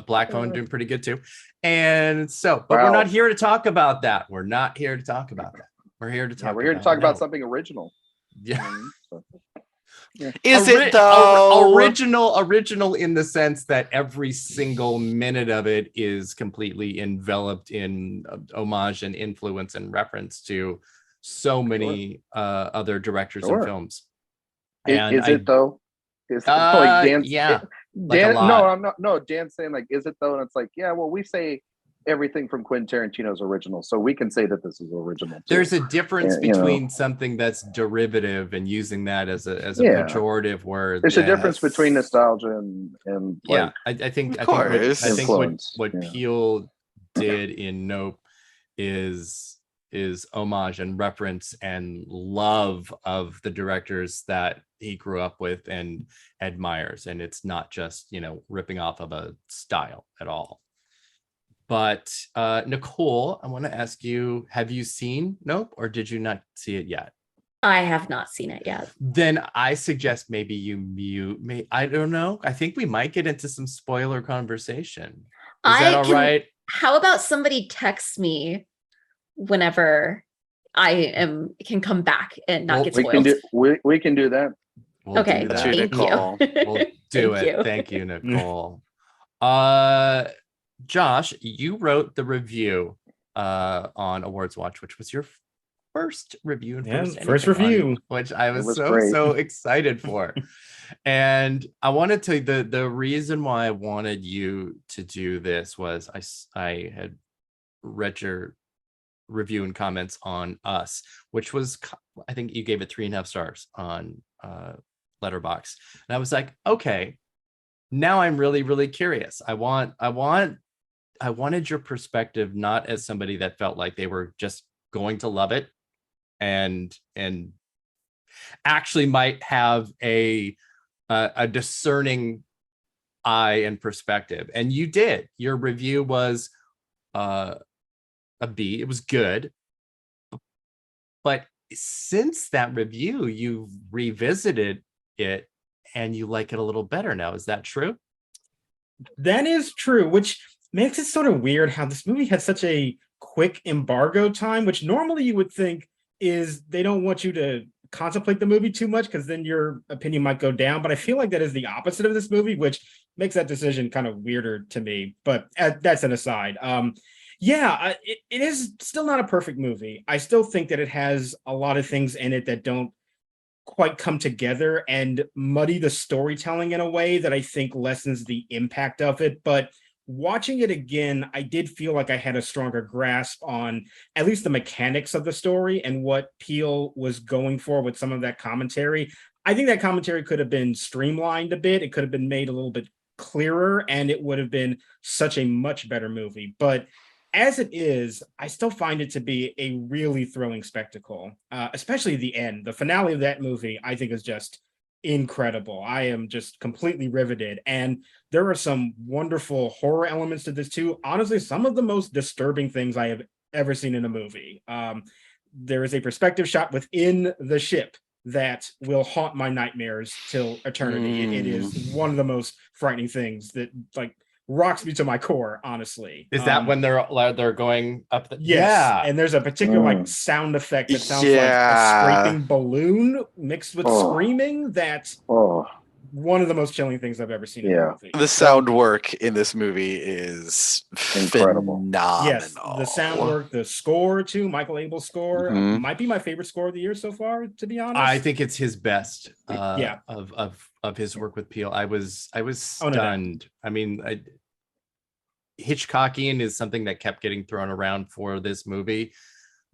Black Phone doing pretty good too. And so, but Wow. we're not here to talk about that. We're not here to talk about that. We're here to talk. We're here to talk about Nope. something original. Yeah. Is it though? Original in the sense that every single minute of it is completely enveloped in homage and influence and reference to so many other directors and films. And is it though? Is like Dan? Yeah. Dan, like no, I'm not. No, Dan's saying like, is it though? And it's like, yeah. Well, we say everything from Quentin Tarantino's original, so we can say that this is original too. There's a difference Yeah, between something that's derivative and using that as a pejorative word. There's a difference between nostalgia and yeah, I think what Peele did in Nope is homage and reference and love of the directors that he grew up with and admires, and it's not just, you know, ripping off of a style at all. But Nicole, I want to ask you, have you seen Nope, or did you not see it yet? I have not seen it yet. Then I suggest maybe you mute me. I don't know. I think we might get into some spoiler conversation. Is that all right? How about somebody text me whenever I can come back and not get spoiled? We can do that. We'll okay, do that. thank Nicole. you. We'll do Thank it. you. Thank you, Nicole. Josh, you wrote the review on AwardsWatch, which was your first review. First review, which I was great. so excited for. And I wanted to the reason why I wanted you to do this was I had read your review and comments on Us, which was, I think you gave it 3.5 stars on Letterboxd, and I was like, okay, now I'm really curious. I wanted your perspective, not as somebody that felt like they were just going to love it and actually might have a discerning eye and perspective. And you did. Your review was a B. It was good. But since that review, you've revisited it and you like it a little better now. Is that true? That is true, which makes it sort of weird how this movie had such a quick embargo time, which normally you would think is they don't want you to contemplate the movie too much because then your opinion might go down. But I feel like that is the opposite of this movie, which makes that decision kind of weirder to me. But that's an aside. It is still not a perfect movie. I still think that it has a lot of things in it that don't quite come together and muddy the storytelling in a way that I think lessens the impact of it. But watching it again, I did feel like I had a stronger grasp on at least the mechanics of the story and what Peele was going for with some of that commentary. I think that commentary could have been streamlined a bit. It could have been made a little bit clearer, and it would have been such a much better movie. But as it is, I still find it to be a really thrilling spectacle, especially the end. The finale of that movie, I think, is just incredible. I am just completely riveted. And there are some wonderful horror elements to this too. Honestly, some of the most disturbing things I have ever seen in a movie. There is a perspective shot within the ship that will haunt my nightmares till eternity. It is one of the most frightening things that rocks me to my core, honestly. Is that when they're going up the yes, yeah. And there's a particular sound effect that sounds like a scraping balloon mixed with screaming. That's one of the most chilling things I've ever seen in a movie. The sound work in this movie is incredible. Phenomenal. Yes, the sound work, the score too, Michael Abel's score might be my favorite score of the year so far, to be honest. I think it's his best of his work with Peele. I was stunned. I mean, Hitchcockian is something that kept getting thrown around for this movie.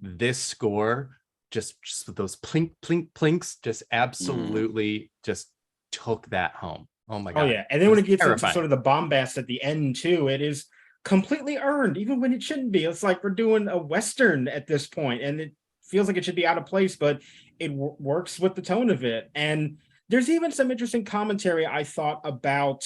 This score, just with those plink, plink, plinks, just absolutely just took that home. Oh my Oh god. yeah, and then when it gets into terrifying. sort of the bombast at the end too, it is completely earned, even when it shouldn't be. It's like we're doing a Western at this point, and it feels like it should be out of place, but it works with the tone of it. And there's even some interesting commentary I thought about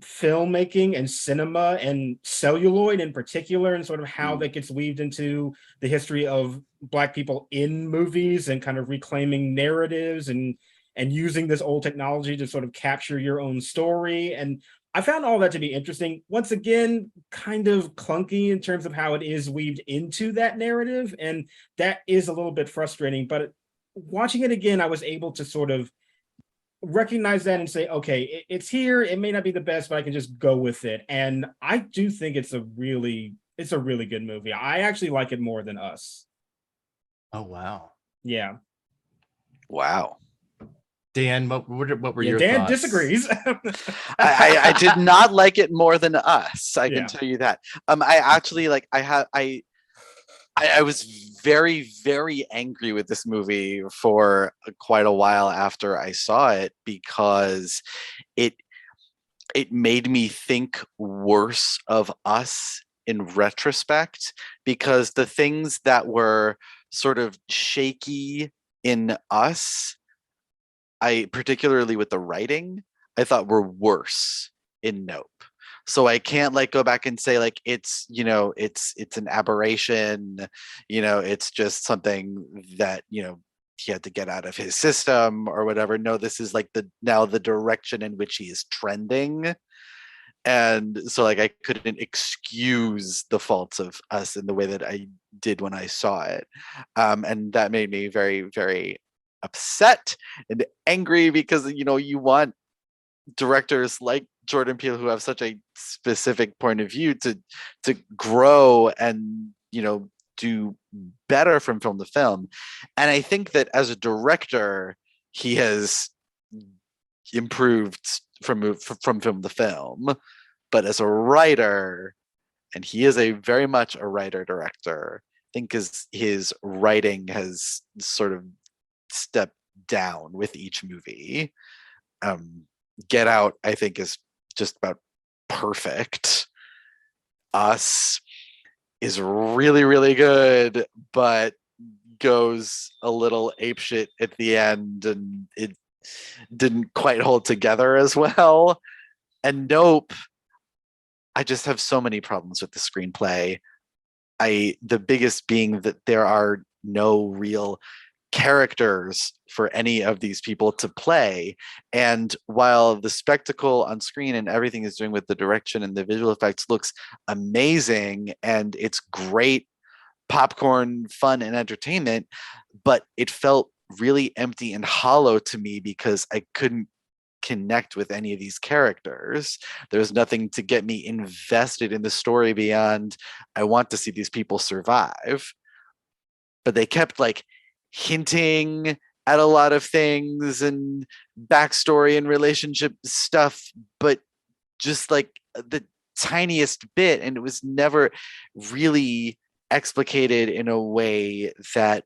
filmmaking and cinema and celluloid in particular, and sort of how that gets weaved into the history of Black people in movies and kind of reclaiming narratives and using this old technology to sort of capture your own story. And I found all that to be interesting. Once again, kind of clunky in terms of how it is weaved into that narrative, and that is a little bit frustrating. But watching it again, I was able to sort of recognize that and say, okay, it's here. It may not be the best, but I can just go with it. And I do think it's a really good movie. I actually like it more than Us. Oh wow. Yeah. Wow. Dan, what were Yeah, your Dan thoughts? disagrees. I did not like it more than Us. I Yeah. can tell you that. I actually like. I was very, very angry with this movie for quite a while after I saw it, because it made me think worse of Us in retrospect, because the things that were sort of shaky in Us, I particularly with the writing, I thought were worse in Nope. So I can't like go back and say like it's, you know, it's an aberration, you know, it's just something that, you know, he had to get out of his system or whatever. No, this is like now the direction in which he is trending. And so like I couldn't excuse the faults of Us in the way that I did when I saw it. And that made me very, very upset and angry, because, you know, you want directors like Jordan Peele, who have such a specific point of view, to grow and, you know, do better from film to film. And I think that as a director, he has improved from film to film. But as a writer, and he is a very much a writer director, I think his writing has sort of stepped down with each movie. Get Out, I think, is just about perfect. Us is really, really good, but goes a little apeshit at the end, and it didn't quite hold together as well. And Nope, I just have so many problems with the screenplay. The biggest being that there are no real characters for any of these people to play. And while the spectacle on screen and everything is doing with the direction and the visual effects looks amazing, and it's great popcorn fun and entertainment, but it felt really empty and hollow to me because I couldn't connect with any of these characters. There's nothing to get me invested in the story beyond I want to see these people survive. But they kept like hinting at a lot of things and backstory and relationship stuff, but just like the tiniest bit, and it was never really explicated in a way that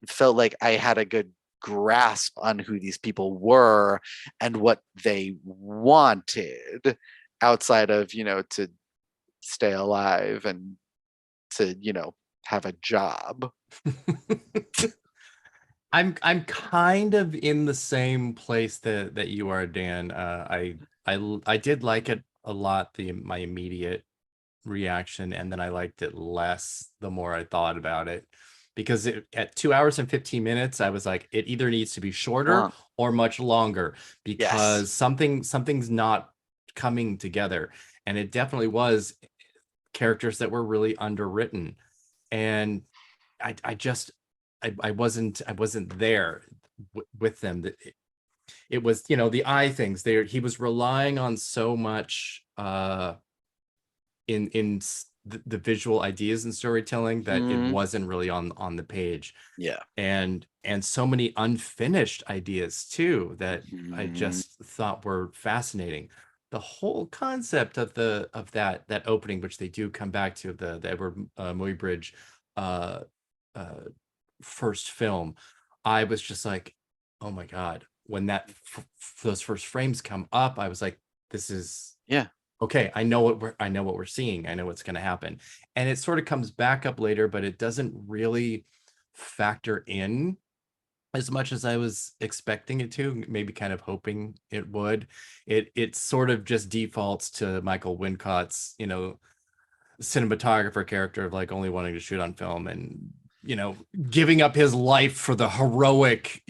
felt like I had a good grasp on who these people were and what they wanted, outside of, you know, to stay alive and to, you know, have a job. I'm kind of in the same place that you are, Dan. I did like it a lot, my immediate reaction, and then I liked it less the more I thought about it, because at 2 hours and 15 minutes, I was like, it either needs to be shorter Long. or much longer, because Yes. something's not coming together. And it definitely was characters that were really underwritten, and I wasn't there with them. That it was, you know, the eye things there. He was relying on so much in the visual ideas and storytelling that it wasn't really on the page. Yeah. And so many unfinished ideas too that I just thought were fascinating. The whole concept of that opening, which they do come back to, the Edward Muybridge uh first film, I was just like, oh my god, when those first frames come up, I was like, this is Yeah. okay. I know what we're seeing. I know what's going to happen. And it sort of comes back up later, but it doesn't really factor in as much as I was expecting it to, maybe kind of hoping it would. It sort of just defaults to Michael Wincott's, cinematographer character of like only wanting to shoot on film and giving up his life for the heroic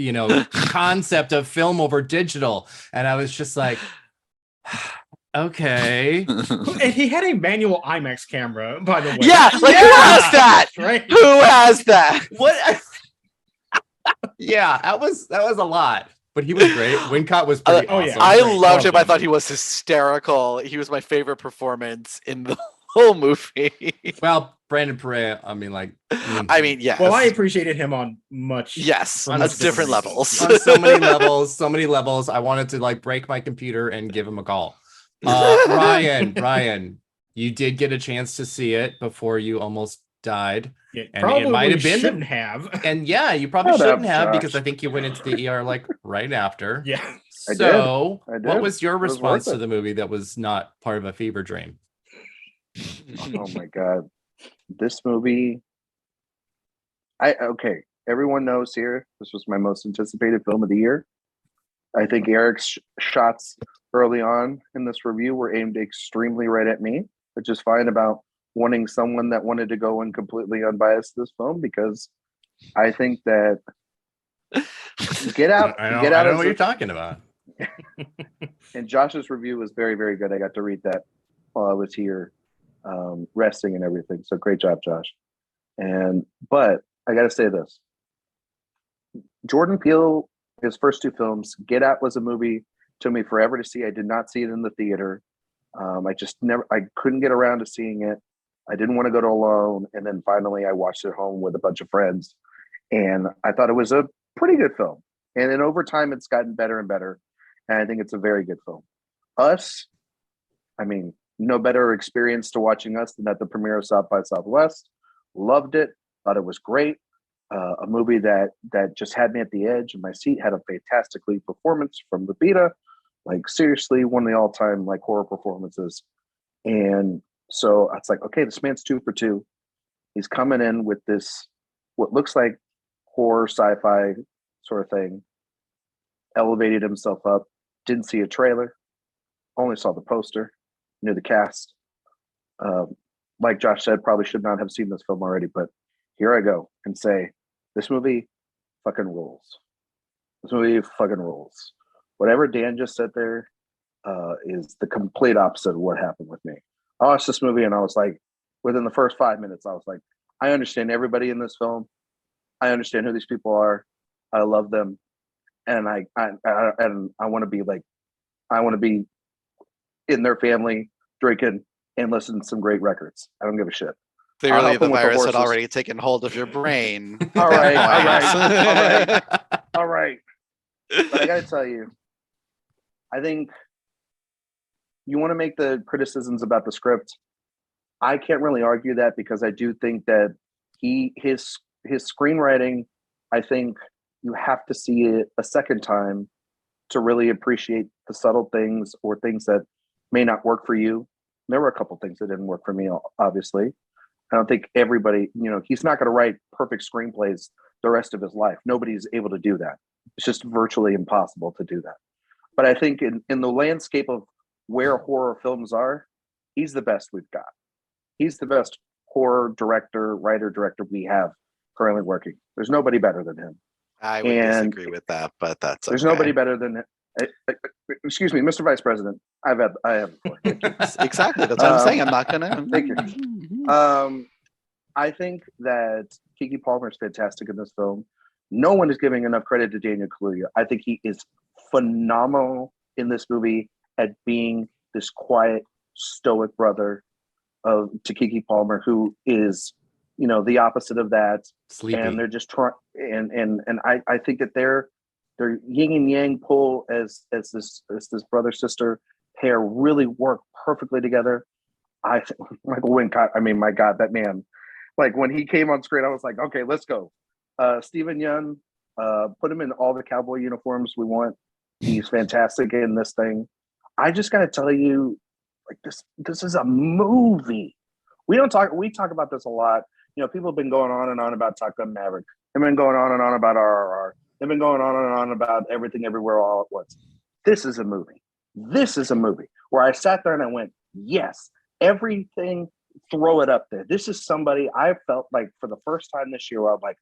concept of film over digital. And I was just like, okay. And he had a manual IMAX camera, by the way. Yeah, like who has that? Right? Who has that? What? Yeah, that was a lot, but he was great. Wincott was pretty awesome. Yeah. I Great. loved him. I him. thought he was hysterical. He was my favorite performance in the whole movie. Well, Brandon Perea, I mean, yes. Well, I appreciated him on much. Yes, on on different different levels. on so many levels. I wanted to like break my computer and give him a call. Ryan, you did get a chance to see it before you almost died. Yeah, And probably it might have been shouldn't have. And yeah, you probably Shut up, shouldn't have, Josh. because I think you went into the ER like right after. Yeah. I did. So I did. what was your It was response worth to it. the movie that was not part of a fever dream? Oh my god, this movie! Everyone knows here this was my most anticipated film of the year. I think Eric's shots early on in this review were aimed extremely right at me, which is fine about wanting someone that wanted to go in completely unbiased to this film, because I think that Get Out, I Get don't Out know is what you're talking about. and Josh's review was very, very good. I got to read that while I was here, resting and everything. So great job, Josh. But I got to say this: Jordan Peele, his first two films, Get Out was a movie took me forever to see. I did not see it in the theater. I couldn't get around to seeing it. I didn't want to go to alone, and then finally I watched it at home with a bunch of friends, and I thought it was a pretty good film. And then over time, it's gotten better and better. And I think it's a very good film. Us, I mean, no better experience to watching Us than at the premiere of South by Southwest. Loved it. Thought it was great. A movie that just had me at the edge of my seat. Had a fantastic lead performance from Lupita. Like seriously, one of the all-time like horror performances. And so it's like, okay, this man's 2 for 2. He's coming in with this what looks like horror sci-fi sort of thing. Elevated himself up. Didn't see a trailer. Only saw the poster. Knew the cast. Like Josh said, probably should not have seen this film already, but here I go and say, this movie fucking rules. This movie fucking rules. Whatever Dan just said there is the complete opposite of what happened with me. I watched this movie and I was like, within the first 5 minutes, I was like, I understand everybody in this film. I understand who these people are. I love them. And I want to be like, I want to be in their family, drinking and listening to some great records. I don't give a shit. Clearly, the with the virus had horses. already taken hold of your brain. All right. All But I got to tell you, I think you want to make the criticisms about the script. I can't really argue that, because I do think that his screenwriting, I think you have to see it a second time to really appreciate the subtle things or things that may not work for you. There were a couple things that didn't work for me, obviously. I don't think everybody, he's not going to write perfect screenplays the rest of his life. Nobody's able to do that. It's just virtually impossible to do that. But I think in the landscape of where horror films are, he's the best we've got. He's the best horror writer-director we have currently working. There's nobody better than him. I would disagree with that, but that's There's okay. nobody better than excuse me, Mr. Vice President. I have before. Exactly. That's what I'm saying. I'm not gonna. Thank you. I think that Keke Palmer is fantastic in this film. No one is giving enough credit to Daniel Kaluuya. I think he is phenomenal in this movie at being this quiet, stoic brother to Keke Palmer, who is, the opposite of that. Sleepy. And they're just trying, and I think that their yin and yang pull as this brother sister pair really work perfectly together. I think Michael Wincott, I mean, my God, that man, like when he came on screen, I was like, okay, let's go. Steven Yeun, put him in all the cowboy uniforms we want. He's fantastic in this thing. I just got to tell you, like this is a movie. We talk about this a lot. You know, people have been going on and on about Top Gun Maverick. They've been going on and on about RRR. They've been going on and on about Everything Everywhere All at Once. This is a movie. This is a movie where I sat there and I went, yes, everything, throw it up there. This is somebody I felt like for the first time this year where I'm like,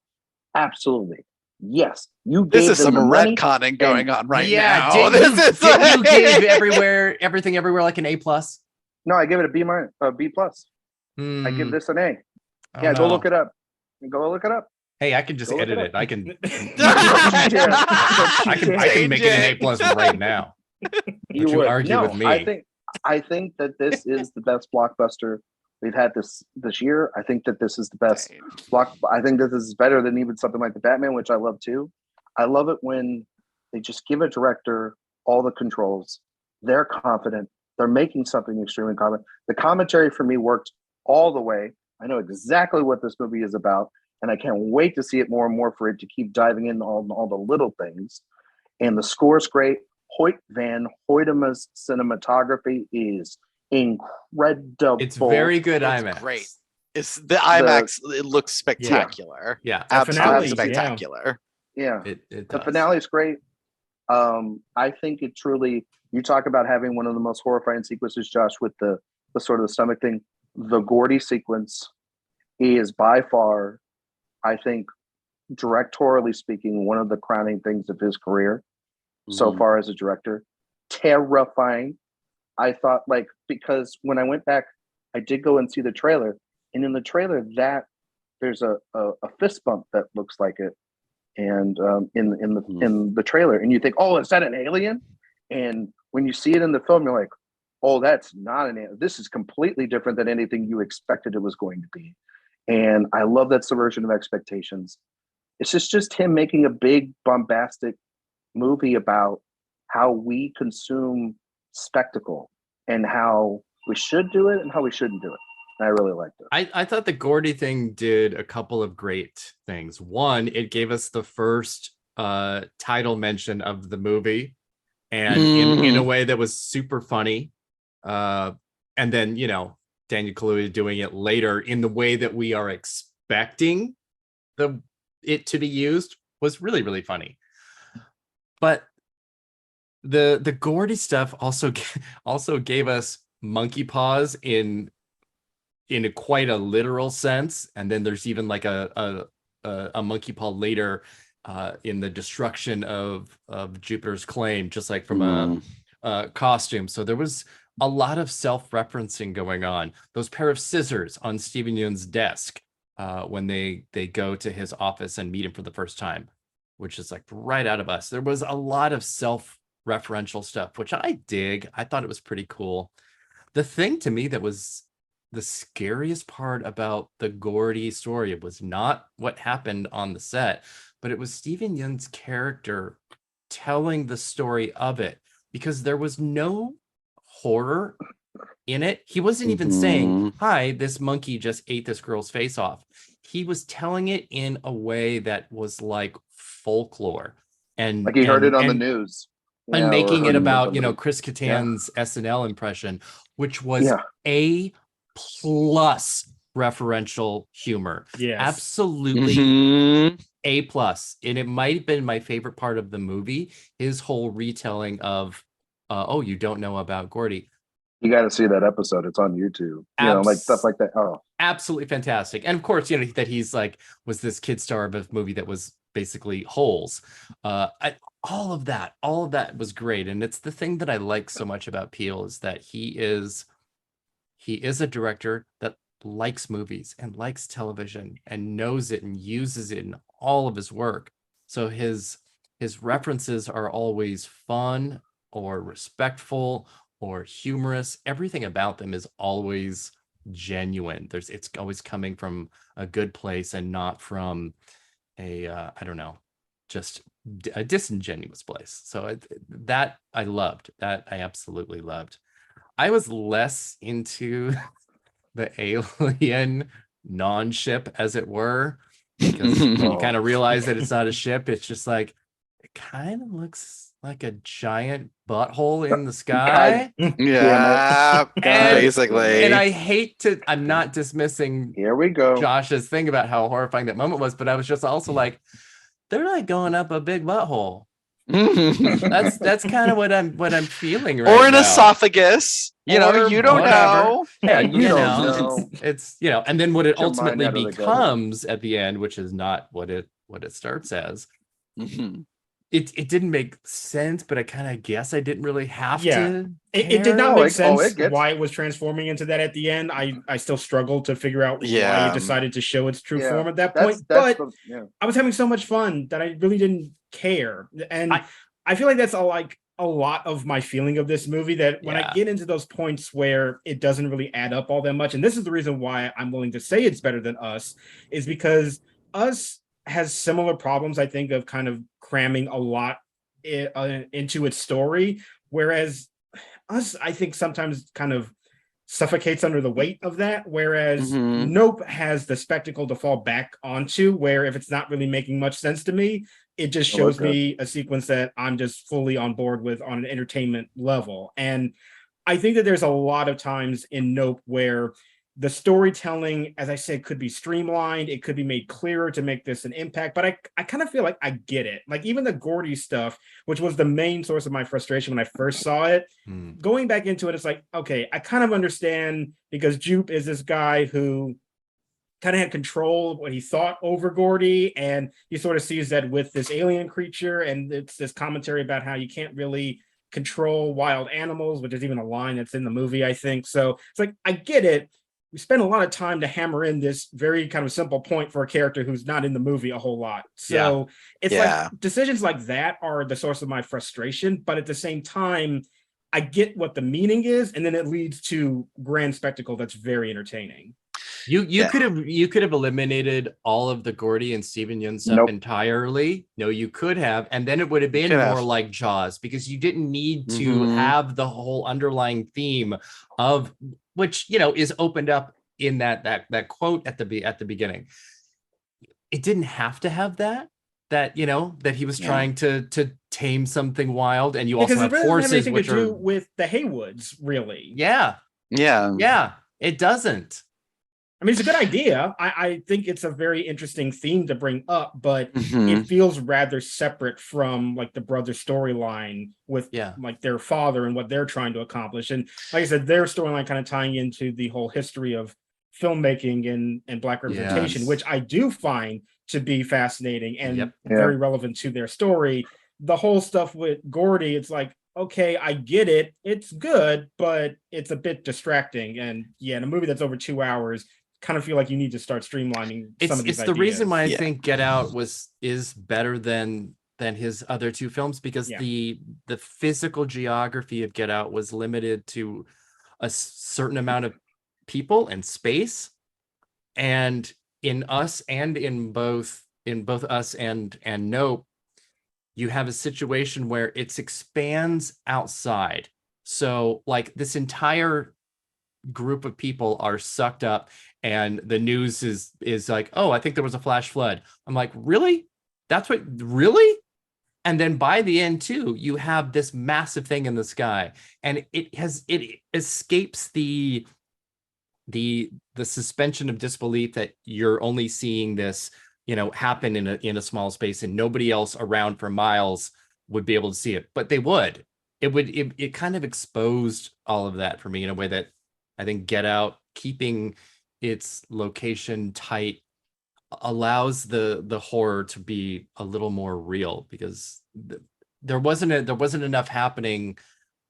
absolutely. Yes, you gave This is them some the money retconning going on right Yeah, now. did you give Everything Everywhere like an A+? No, I give it a B plus. I give this an A. Yeah, go look it up. Go look it up. Hey, I can just Go look edit it it. up. I can Yeah. I can make it an A+ right now. You you would argue with me? I think that this is the best blockbuster we've had this year. I think that this is the best I think that this is better than even something like the Batman, which I love too. I love it when they just give a director all the controls. They're confident. They're making something extremely confident. The commentary for me worked all the way. I know exactly what this movie is about, and I can't wait to see it more and more for it to keep diving in all the little things. And the score's great. Hoyt Van Hoytema's cinematography is incredible. It's very good It's IMAX. great. It's the IMAX. It looks spectacular. Yeah. Absolutely finale, spectacular. Yeah. It The does. finale is great. I think it truly, you talk about having one of the most horrifying sequences, Josh, with the sort of the stomach thing. The Gordy sequence is by far, I think, directorially speaking, one of the crowning things of his career so far as a director. Terrifying. I thought, like, because when I went back, I did go and see the trailer, and in the trailer, that there's a fist bump that looks like it, and in the trailer, and you think, oh, is that an alien? And when you see it in the film, you're like, oh, that's not an alien. This is completely different than anything you expected it was going to be. And I love that subversion of expectations. It's just him making a big bombastic movie about how we consume spectacle and how we should do it and how we shouldn't do it. And I really liked it. I thought the Gordy thing did a couple of great things. One, it gave us the first title mention of the movie, and in a way that was super funny. And then, you know, Daniel Kaluuya doing it later in the way that we are expecting it to be used was really, really funny. But the Gordy stuff also gave us monkey paws in quite a literal sense, and then there's even like a monkey paw later in the destruction of Jupiter's claim, just like from a costume. So there was a lot of self-referencing going on. Those pair of scissors on Steven Yeun's desk when they go to his office and meet him for the first time, which is like right out of Us. There was a lot of self-referential stuff, which I dig. I thought it was pretty cool. The thing to me that was the scariest part about the Gordy story was not what happened on the set, but it was Steven Yeun's character telling the story of it, because there was no horror in it. He wasn't even saying, hi, this monkey just ate this girl's face off. He was telling it in a way that was like folklore, and like he heard it on the news. And making it about, you know, Chris Kattan's SNL impression, which was A+ referential humor. Yes. Absolutely A+. And it might have been my favorite part of the movie, his whole retelling of, oh, you don't know about Gordy. You got to see that episode. It's on YouTube. You know, like stuff like that. Oh, absolutely fantastic. And of course, you know, that he's like, was this kid star of a movie that was basically Holes. All of that was great. And it's the thing that I like so much about Peele is that he is a director that likes movies and likes television and knows it and uses it in all of his work. So his references are always fun or respectful or humorous. Everything about them is always genuine. It's always coming from a good place and not from a just a disingenuous place. So that I loved. That I absolutely loved. I was less into the alien non-ship, as it were, because you kind of realize that it's not a ship. It's just like, it kind of looks like a giant butthole in the sky. Yeah, And- basically. And I'm not dismissing Here we go. Josh's thing about how horrifying that moment was, but I was just also like, they're like going up a big butthole. That's kind of what I'm feeling right now. Or an esophagus. You know, Or you don't whatever. know. Yeah, You don't know. It's and then what it Get your mind ultimately out of the gutter. becomes at the end, which is not what it starts as. Mhm. It didn't make sense, but I kind of guess I didn't really have Yeah. to. It did not Oh, make sense it gets- why it was transforming into that at the end. I still struggle to figure out why Yeah. it decided to show its true Yeah, form at that That's, point. that's But yeah. I was having so much fun that I really didn't care. And I- I feel like that's a lot of my feeling of this movie, that when Yeah. I get into those points where it doesn't really add up all that much, and this is the reason why I'm willing to say it's better than Us, is because Us has similar problems, I think, of kind of cramming a lot into its story, whereas Us, I think, sometimes kind of suffocates under the weight of that, whereas Mhm. Nope has the spectacle to fall back onto, where if it's not really making much sense to me, it just Oh, shows okay. me a sequence that I'm just fully on board with on an entertainment level. And I think that there's a lot of times in Nope where the storytelling, as I said, could be streamlined. It could be made clearer to make this an impact. But I kind of feel like I get it. Like even the Gordy stuff, which was the main source of my frustration when I first saw it, Hmm. going back into it, it's like, okay, I kind of understand, because Jupe is this guy who kind of had control of what he thought over Gordy, and he sort of sees that with this alien creature, and it's this commentary about how you can't really control wild animals, which is even a line that's in the movie, I think. So it's like, I get it. We spend a lot of time to hammer in this very kind of simple point for a character who's not in the movie a whole lot. So it's Yeah. like decisions like that are the source of my frustration, but at the same time, I get what the meaning is, and then it leads to grand spectacle that's very entertaining. You Yeah. could have eliminated all of the Gordy and Steven Yeun stuff Nope. entirely. No, you could have, and then it would have been could more have. like Jaws, because you didn't need to Mhm. have the whole underlying theme of which is opened up in that quote at the beginning. It didn't have to have that he was Yeah. trying to tame something wild, and you Because also have it really doesn't have horses anything which to do are with the Haywoods, really. yeah it doesn't. I mean, it's a good idea. I think it's a very interesting theme to bring up, but Mhm. it feels rather separate from like the brother storyline with like their father and what they're trying to accomplish. And like I said, their storyline kind of tying into the whole history of filmmaking and Black representation, Yes. which I do find to be fascinating and Yep. very relevant to their story. The whole stuff with Gordy, it's like, okay, I get it. It's good, but it's a bit distracting. And in a movie that's over 2 hours, kind of feel like you need to start streamlining some of these It's the reason ideas. why I Yeah. think Get Out is better than his other two films, because the physical geography of Get Out was limited to a certain amount of people and space, and in Us and in both Us and Nope, you have a situation where it expands outside. So like this entire group of people are sucked up, and the news is like, oh, I think there was a flash flood. I'm like, really? That's what really? And then by the end too, you have this massive thing in the sky, and it escapes the suspension of disbelief that you're only seeing this happen in a small space, and nobody else around for miles would be able to see it, but they would. It kind of exposed all of that for me in a way that I think Get Out, keeping its location tight, allows the horror to be a little more real, because there wasn't enough happening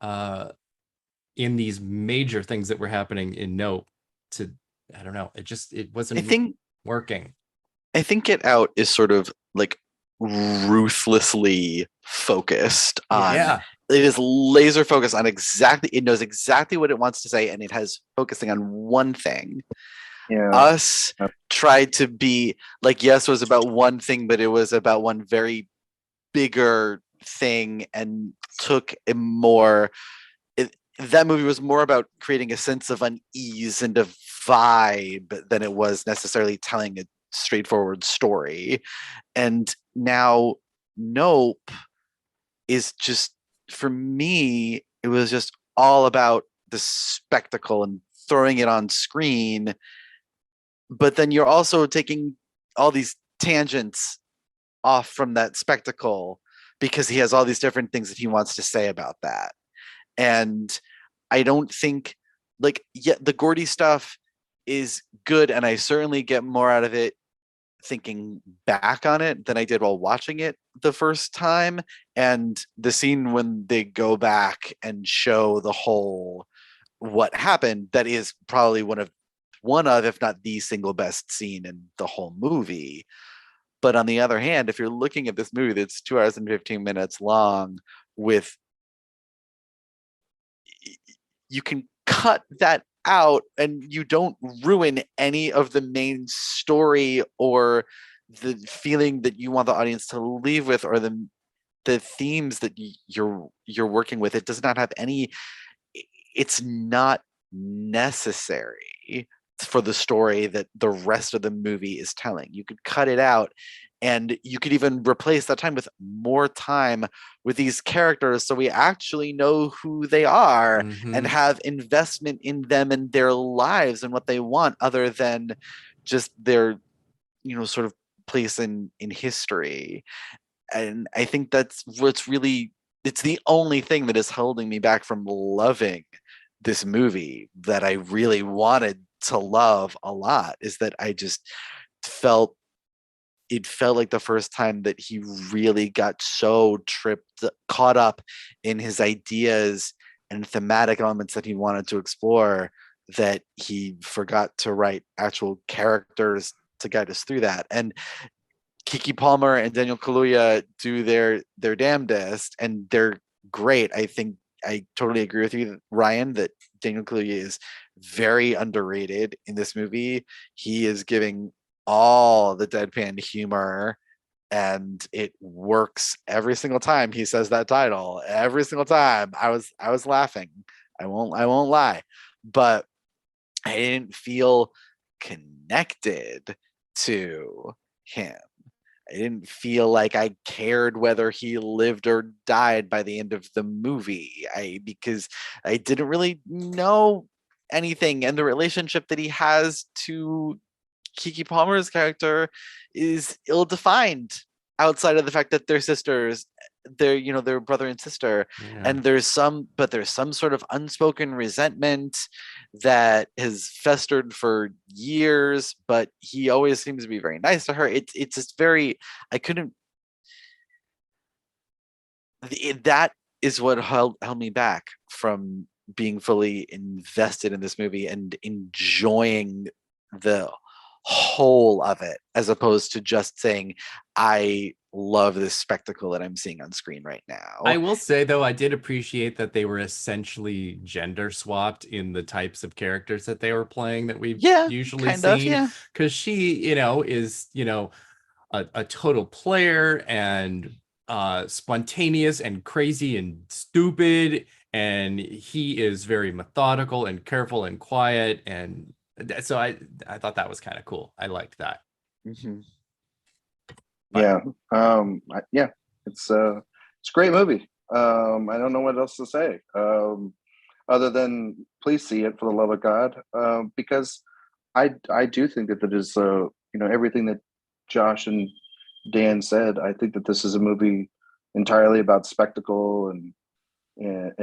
in these major things that were happening in Nope to, I don't know, it wasn't working. I think Get Out is sort of like ruthlessly focused on it is laser focused on it knows exactly what it wants to say, and it has focusing on one thing. Us tried to be like, yes, it was about one thing, but it was about one very bigger thing, and took a more that movie was more about creating a sense of unease and a vibe than it was necessarily telling a straightforward story. And now Nope is just, for me, it was just all about the spectacle and throwing it on screen. But then you're also taking all these tangents off from that spectacle because he has all these different things that he wants to say about that. And I don't think, like, yeah, the Gordy stuff is good, and I certainly get more out of it thinking back on it than I did while watching it the first time. And the scene when they go back and show the whole what happened, that is probably one of if not the single best scene in the whole movie. But on the other hand, if you're looking at this movie that's 2 hours and 15 minutes long, with, you can cut that out and you don't ruin any of the main story or the feeling that you want the audience to leave with, or the themes that you're working with. It does not have any, it's not necessary for the story that the rest of the movie is telling. You could cut it out, and you could even replace that time with more time with these characters so we actually know who they are and have investment in them and their lives and what they want, other than just their, sort of place in history. And I think that's what's really, it's the only thing that is holding me back from loving this movie that I really wanted to love a lot, is that I just felt like the first time that he really got so caught up in his ideas and thematic elements that he wanted to explore, that he forgot to write actual characters to guide us through that. And Keke Palmer and Daniel Kaluuya do their damnedest, and they're great. I think I totally agree with you, Ryan, that Daniel Kaluuya is very underrated in this movie. He is giving all the deadpan humor, and it works every single time he says that title. Every single time I was laughing. I won't lie, but I didn't feel connected to him. I didn't feel like I cared whether he lived or died by the end of the movie. Because I didn't really know anything, and the relationship that he has to Keke Palmer's character is ill-defined outside of the fact that they're sisters. They're brother and sister. Yeah. And there's some sort of unspoken resentment that has festered for years, but he always seems to be very nice to her. It's just very, that is what held me back from being fully invested in this movie and enjoying the whole of it, as opposed to just saying, I love this spectacle that I'm seeing on screen right now. I will say, though, I did appreciate that they were essentially gender swapped in the types of characters that they were playing that we've usually seen. Because she, is, a total player and spontaneous and crazy and stupid. And he is very methodical and careful and quiet. And so I thought that was kind of cool. I liked that. Mm-hmm. It's a great movie. I don't know what else to say other than please see it, for the love of God, because I do think that is everything that Josh and Dan said. I think that this is a movie entirely about spectacle and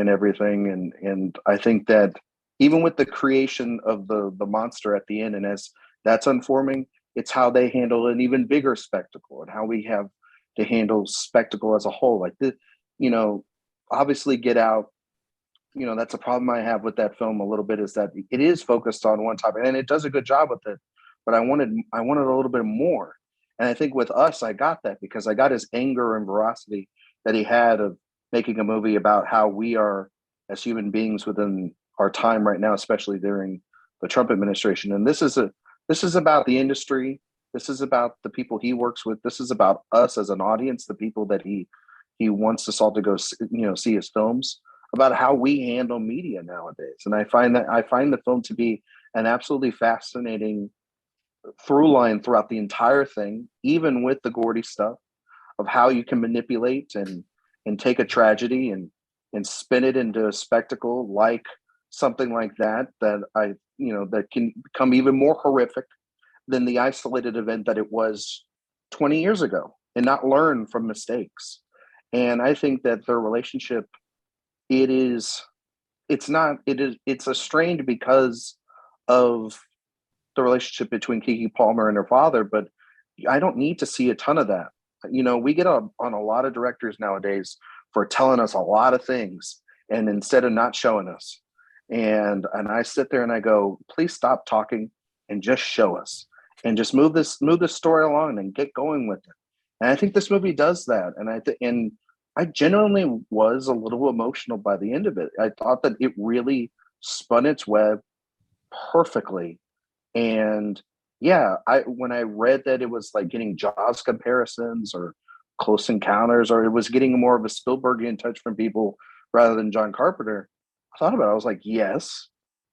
everything, and I think that even with the creation of the monster at the end, and as that's unforming, it's how they handle an even bigger spectacle, and how we have to handle spectacle as a whole. Like this, obviously Get Out, that's a problem I have with that film a little bit, is that it is focused on one topic, and it does a good job with it. But I wanted a little bit more. And I think with Us, I got that, because I got his anger and veracity that he had of making a movie about how we are as human beings within our time right now, especially during the Trump administration. And this is about the industry. This is about the people he works with. This is about us as an audience, the people that he wants us all to go, see his films, about how we handle media nowadays. And I find the film to be an absolutely fascinating through line throughout the entire thing, even with the Gordy stuff, of how you can manipulate and take a tragedy and spin it into a spectacle like something like that that can become even more horrific than the isolated event that it was 20 years ago, and not learn from mistakes. And I think that their relationship, it's strained because of the relationship between Keke Palmer and her father, but I don't need to see a ton of that. We get on a lot of directors nowadays for telling us a lot of things, and instead of not showing us. And I sit there and I go, please stop talking and just show us, and just move this story along and get going with it. And I think this movie does that. And I genuinely was a little emotional by the end of it. I thought that it really spun its web perfectly. And yeah, when I read that it was like getting Jaws comparisons or Close Encounters, or it was getting more of a Spielbergian touch from people rather than John Carpenter, I thought about it. I was like, yes,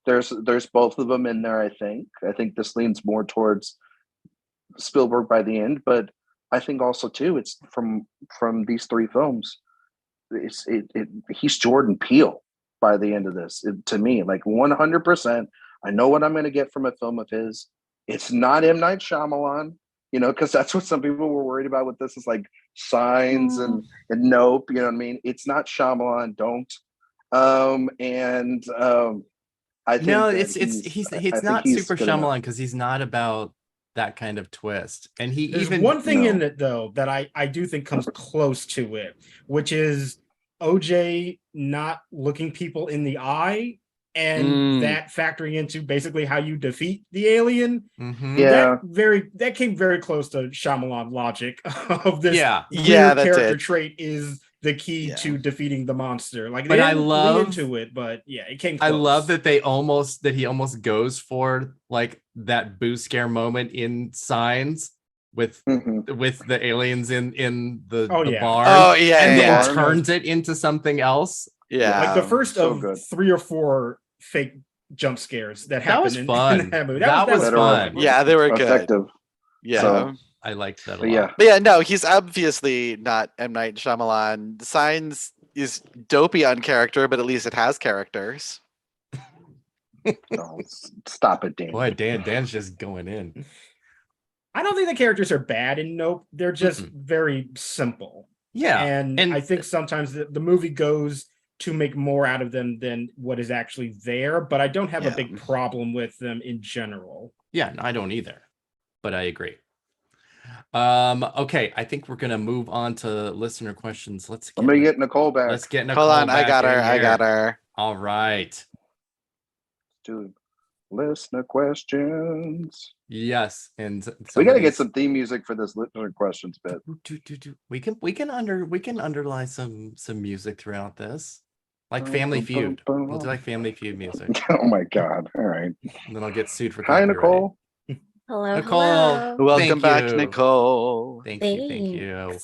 there's both of them in there. I think this leans more towards Spielberg by the end, but I think also too, it's from these three films, he's Jordan Peele by the end of this. To me, like 100%, I know what I'm going to get from a film of his. It's not M. Night Shyamalan, because that's what some people were worried about with this. Is like Signs and Nope. You know what I mean? It's not Shyamalan. Don't. I think no, he's not super Shyamalan, because he's not about that kind of twist. And there's one thing in it though that I do think comes close to it, which is OJ not looking people in the eye, and that factoring into basically how you defeat the alien. Mm-hmm. Yeah, that came very close to Shyamalan logic of this. Yeah, that character trait is the key to defeating the monster. Like, but I love into it, but yeah, it came close. I love that he almost goes for like that boo scare moment in Signs with the aliens in the barn. Oh yeah, and then turns it into something else. Yeah, like the first of 3 or 4 fake jump scares that happened in that movie. That was fun. Yeah, they were good. Effective. Yeah. So, I liked that a lot. But yeah, no, he's obviously not M. Night Shyamalan. Signs is dopey on character, but at least it has characters. Oh, stop it, Dan. Boy, Dan's just going in. I don't think the characters are bad in Nope. They're just very simple. Yeah. And I think sometimes the movie goes to make more out of them than what is actually there, but I don't have a big problem with them in general. Yeah, I don't either, but I agree. Okay, I think we're gonna move on to listener questions. I'm gonna get Nicole back. Let's get Nicole. Hold on, back I got her. All right. Dude, listener questions. Yes, and we gotta get some theme music for this listener questions bit. We can underlie some music throughout this, like Family Feud. We'll do like Family Feud music. Oh my god! All right. And then I'll get sued for copyright. Hi, Nicole. Hello, Nicole. hello. Welcome back, Nicole. Thank you.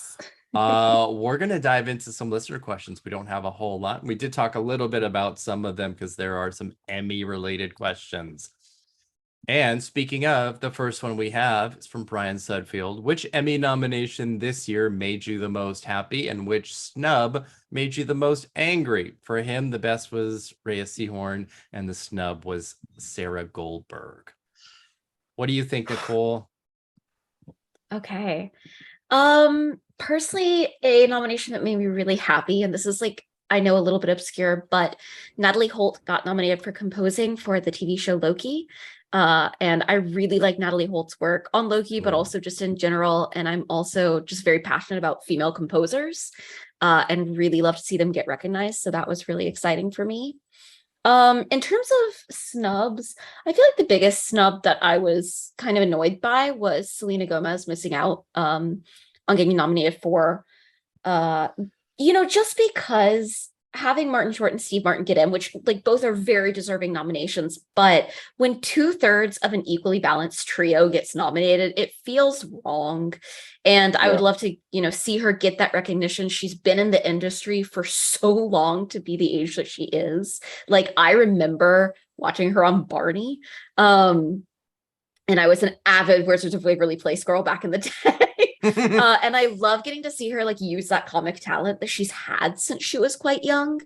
We're gonna dive into some listener questions. We don't have a whole lot. We did talk a little bit about some of them because there are some Emmy related questions. And speaking of, the first one we have is from Brian Sudfield. Which Emmy nomination this year made you the most happy, and which snub made you the most angry? For him, the best was Rhea Seehorn, and the snub was Sarah Goldberg. What do you think, Nicole? Okay. Personally, a nomination that made me really happy, and this is like, I know, a little bit obscure, but Natalie Holt got nominated for composing for the TV show Loki. And I really like Natalie Holt's work on Loki, but also just in general. And I'm also just very passionate about female composers, and really love to see them get recognized. So that was really exciting for me. In terms of snubs, I feel like the biggest snub that I was kind of annoyed by was Selena Gomez missing out on getting nominated for, just because having Martin Short and Steve Martin get in, which like both are very deserving nominations, but when 2/3 of an equally balanced trio gets nominated, it feels wrong. And I would love to, see her get that recognition. She's been in the industry for so long to be the age that she is. Like, I remember watching her on Barney. And I was an avid Wizards of Waverly Place girl back in the day. And I love getting to see her like use that comic talent that she's had since she was quite young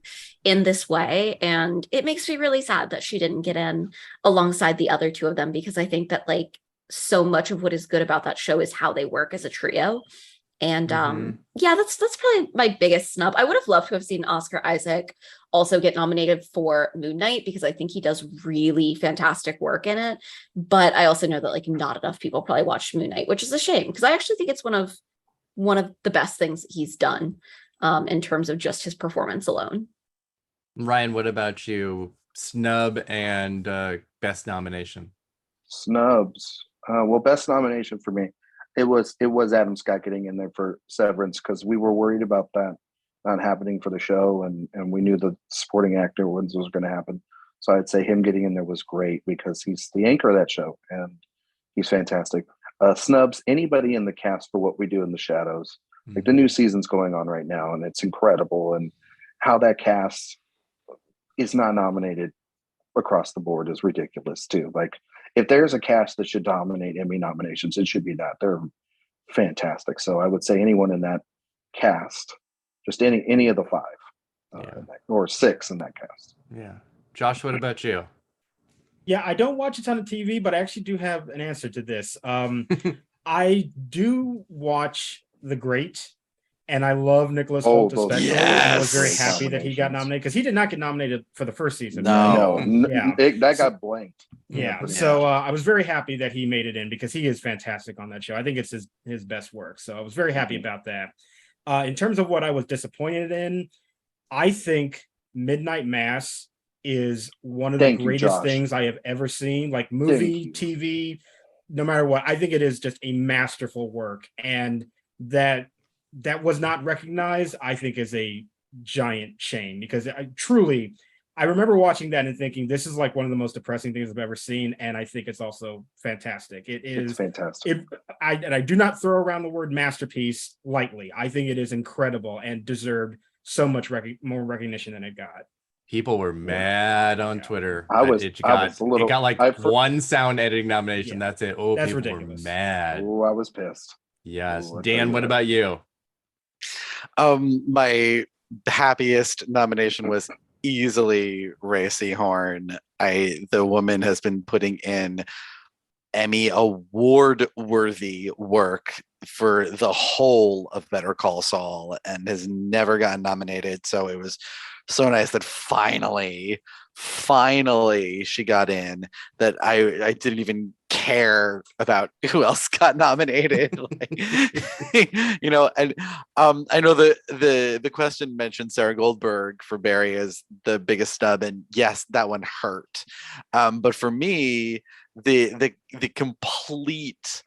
in this way. And it makes me really sad that she didn't get in alongside the other two of them, because I think that like so much of what is good about that show is how they work as a trio. And yeah, that's probably my biggest snub. I would have loved to have seen Oscar Isaac also get nominated for Moon Knight, because I think he does really fantastic work in it. But I also know that like not enough people probably watched Moon Knight, which is a shame, because I actually think it's one of the best things he's done in terms of just his performance alone. Ryan, what about you? Snub and best nomination. Snubs. Well, best nomination for me, it was Adam Scott getting in there for Severance, because we were worried about that not happening for the show, and we knew the supporting actor was going to happen. So I'd say him getting in there was great, because he's the anchor of that show and he's fantastic. Snubs, anybody in the cast for What We Do in the Shadows. Like the new season's going on right now and it's incredible, and how that cast is not nominated across the board is ridiculous too. Like if there's a cast that should dominate Emmy nominations, it should be that. They're fantastic. So I would say anyone in that cast, just any of the five or six in that cast. Yeah. Josh, what about you? Yeah, I don't watch a ton of TV, but I actually do have an answer to this. I do watch The Great, and I love Nicholas Hoult especially. yes. And I was very happy that he got nominated, because he did not get nominated for the first season. No. That got blanked. Yeah, so I was very happy that he made it in, because he is fantastic on that show. I think it's his best work, so I was very happy about that. In terms of what I was disappointed in, I think Midnight Mass is one of the greatest things I have ever seen, like movie, TV, no matter what. I think it is just a masterful work, and that was not recognized, I think, is a giant shame, because I remember watching that and thinking, this is like one of the most depressing things I've ever seen, and I think it's also fantastic. It's fantastic. I do not throw around the word masterpiece lightly. I think it is incredible and deserved so much more recognition than it got. People were mad on Twitter. It got like one sound editing nomination. Yeah. That's it. Oh, that's people ridiculous. Were mad. Oh, I was pissed. Yes. Dan, what about you? My happiest nomination was easily Ray Seahorn. The woman has been putting in Emmy award-worthy work for the whole of Better Call Saul and has never gotten nominated. So it was so nice that finally she got in, that I didn't even care about who else got nominated. And I know the question mentioned Sarah Goldberg for Barry as the biggest snub, and yes, that one hurt. But for me, the complete